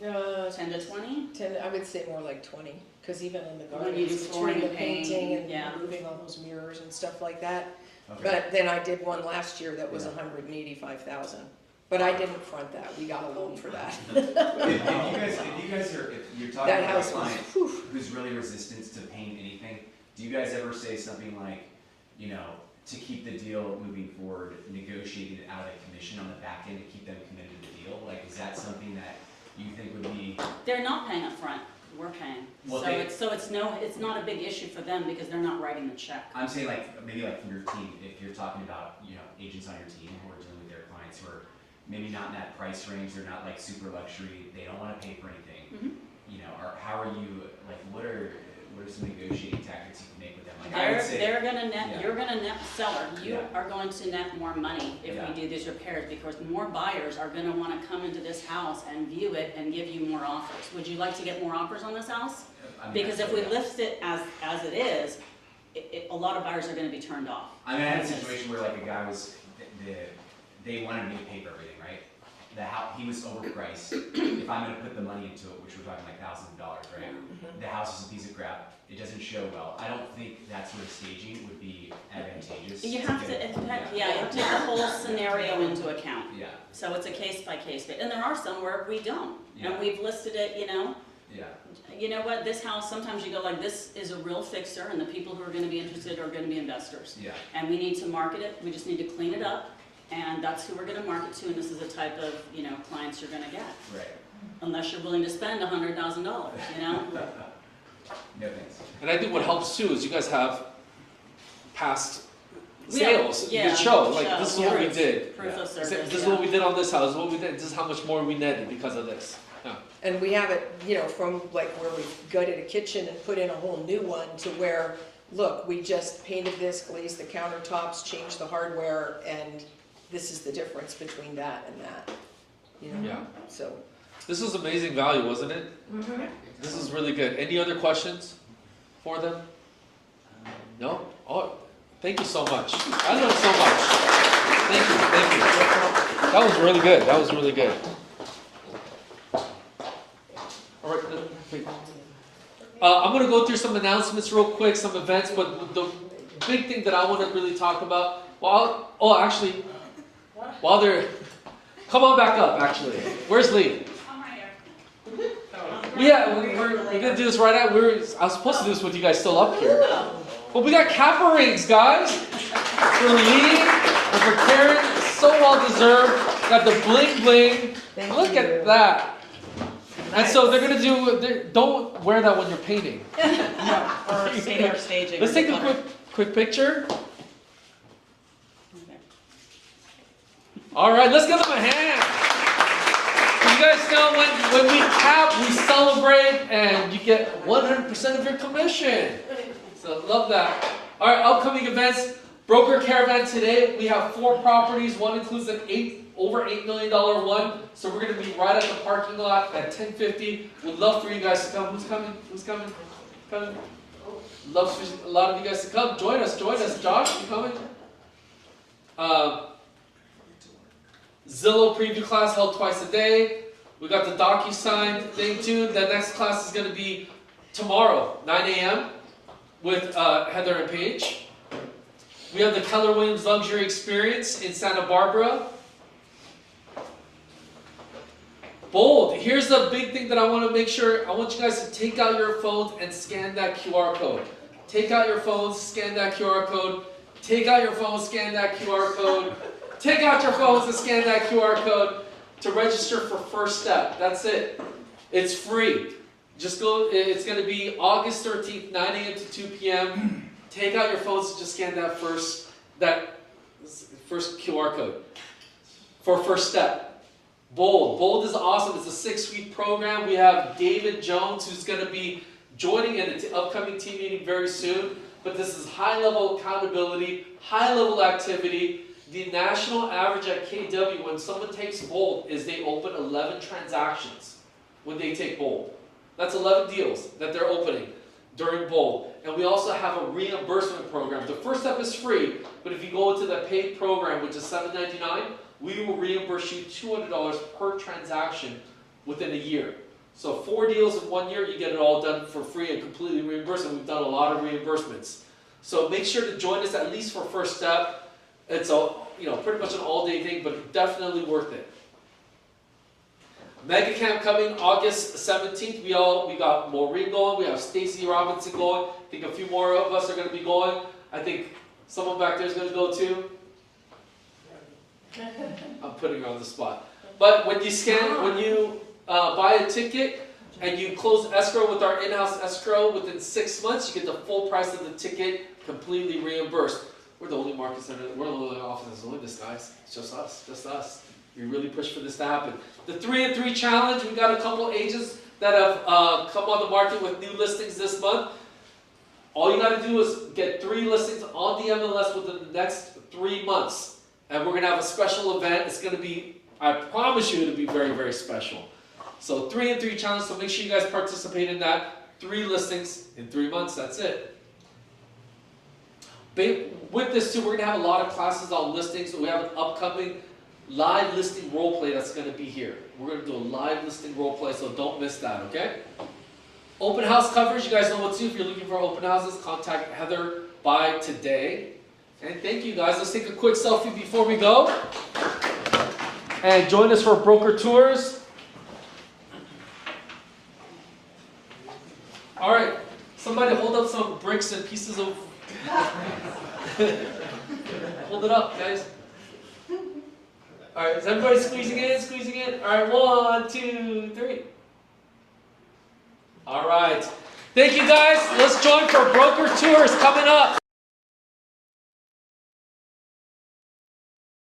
10 to 20? 10, I would say more like 20, because even in the When you do gardens, flooring between the and paint, painting and yeah. removing all those mirrors and stuff like that. Okay. But then I did one last year that was Yeah. 185,000. But I didn't front that, we got a loan for that. If you're talking That about a house was, client whew. who's really resistant to paying anything, do you guys ever say something like, to keep the deal moving forward, negotiating it out of the commission on the back end to keep them committed to the deal? Like, is that something that you think would be? They're not paying up front. We're paying. Well, It's not a big issue for them because they're not writing the check. I'm saying maybe from your team, if you're talking about, agents on your team who are dealing with their clients who are maybe not in that price range, they're not like super luxury, they don't wanna pay for anything. Mhm. Or how are you, like, what are some negotiating tactics you can make with them? Like, I would say. They're gonna net, Yeah. you're gonna net, seller, you Yeah. are going to net more money if Yeah. we do these repairs, because more buyers are gonna wanna come into this house and view it and give you more offers. Would you like to get more offers on this house? I mean, Because if we yeah. list it as it is, a lot of buyers are gonna be turned off. I mean, I had a situation where like a guy was, they wanted me to pay for everything, right? The house, he was overpriced. If I'm gonna put the money into it, which we're talking like thousands of dollars, right? The house is a piece of crap. It doesn't show well. I don't think that sort of staging would be advantageous. You have to, you have to take the whole scenario into account. Yeah, So it's a case by case, and there are some where we don't, Yeah. and we've listed it, yeah. you know what, this house, sometimes you go like, this is a real fixer, and the people who are gonna be interested are gonna be investors. Yeah. And we need to market it, we just need to clean it up, and that's who we're gonna market to, and this is the type of, clients you're gonna get. Right. Unless you're willing to spend $100,000, No thanks. And I think what helps too is you guys have past We have- sales. yeah, you can show, like, show, this is what we proof, did. proof of This service, is yeah. what we did on this house, this is what we did, this is how much more we netted because of this. Yeah. And we have it, from like where we gutted a kitchen and put in a whole new one to where, look, we just painted this, glazed the countertops, changed the hardware, and this is the difference between that and that. Yeah. So, This was amazing value, wasn't it? Mhm. This is really good. Any other questions for them? No? Oh, thank you so much. I learned so much. Thank you, thank you. That was really good. That was really good. All right, wait. I'm going to go through some announcements real quick, some events, but the big thing that I want to really talk about, actually, while they're, come on back up, actually. Where's Lee? Yeah, we're going to do this right out. I was supposed to do this with you guys still up here. But we got Kappa rings, guys. For Lee and for Karen. So well deserved. Got the bling bling. Look at that. And so they're going to do, don't wear that when you're painting. Or staging. Let's take a quick picture. All right, let's give them a hand. You guys know when we cap, we celebrate, and you get 100% of your commission. So love that. All right, upcoming events. Broker Caravan today. We have 4 properties. One includes an over $8 million one. So we're going to be right at the parking lot at 10:50. We'd love for you guys to come. Who's coming? Who's coming? Coming? Love for a lot of you guys to come. Join us. Join us. Josh, you coming? Zillow preview class held twice a day. We got the DocuSign thing too. The next class is going to be tomorrow, 9 a.m. with Heather and Paige. We have the Keller Williams Luxury Experience in Santa Barbara. Bold. Here's the big thing that I want to make sure. I want you guys to take out your phones and scan that QR code. Take out your phones, scan that QR code. Take out your phones, scan that QR code. Take out your phones and scan that QR code to register for First Step. That's it. It's free. Just go. It's going to be August 13th, 9 a.m. to 2 p.m. Take out your phones and just scan that first QR code for First Step. Bold. Bold is awesome. It's a 6-week program. We have David Jones, who's going to be joining in an upcoming team meeting very soon. But this is high-level accountability, high-level activity. The national average at KW when someone takes Bold is they open 11 transactions when they take Bold. That's 11 deals that they're opening during Bold. And we also have a reimbursement program. The First Step is free, but if you go into the paid program, which is $7.99, we will reimburse you $200 per transaction within a year. So 4 deals in 1 year, you get it all done for free and completely reimbursed, and we've done a lot of reimbursements. So make sure to join us at least for First Step. It's pretty much an all-day thing, but definitely worth it. Mega Camp coming August 17th. We got Maureen going. We have Stacy Robinson going. I think a few more of us are going to be going. I think someone back there is going to go too. I'm putting her on the spot. But when you buy a ticket and you close escrow with our in-house escrow within 6 months, you get the full price of the ticket completely reimbursed. We're the only market center. We're the only office that's doing this, guys. It's just us. Just us. We really push for this to happen. The 3 and 3 challenge. We got a couple agents that have come on the market with new listings this month. All you got to do is get 3 listings on the MLS within the next 3 months. And we're going to have a special event. It's going to be, I promise you, it'll be very, very special. So 3 and 3 challenge. So make sure you guys participate in that. 3 listings in 3 months. That's it. With this too, we're going to have a lot of classes on listings. We have an upcoming live listing role play that's going to be here. We're going to do a live listing role play, so don't miss that, okay? Open house coverage. You guys know what to do. If you're looking for open houses, contact Heather by today. And thank you guys. Let's take a quick selfie before we go. And join us for broker tours. All right. Somebody hold up some bricks and pieces of... Hold it up, guys. All right. Is everybody squeezing in? Squeezing in? All right. 1, 2, 3. All right. Thank you guys. Let's join for broker tours coming up.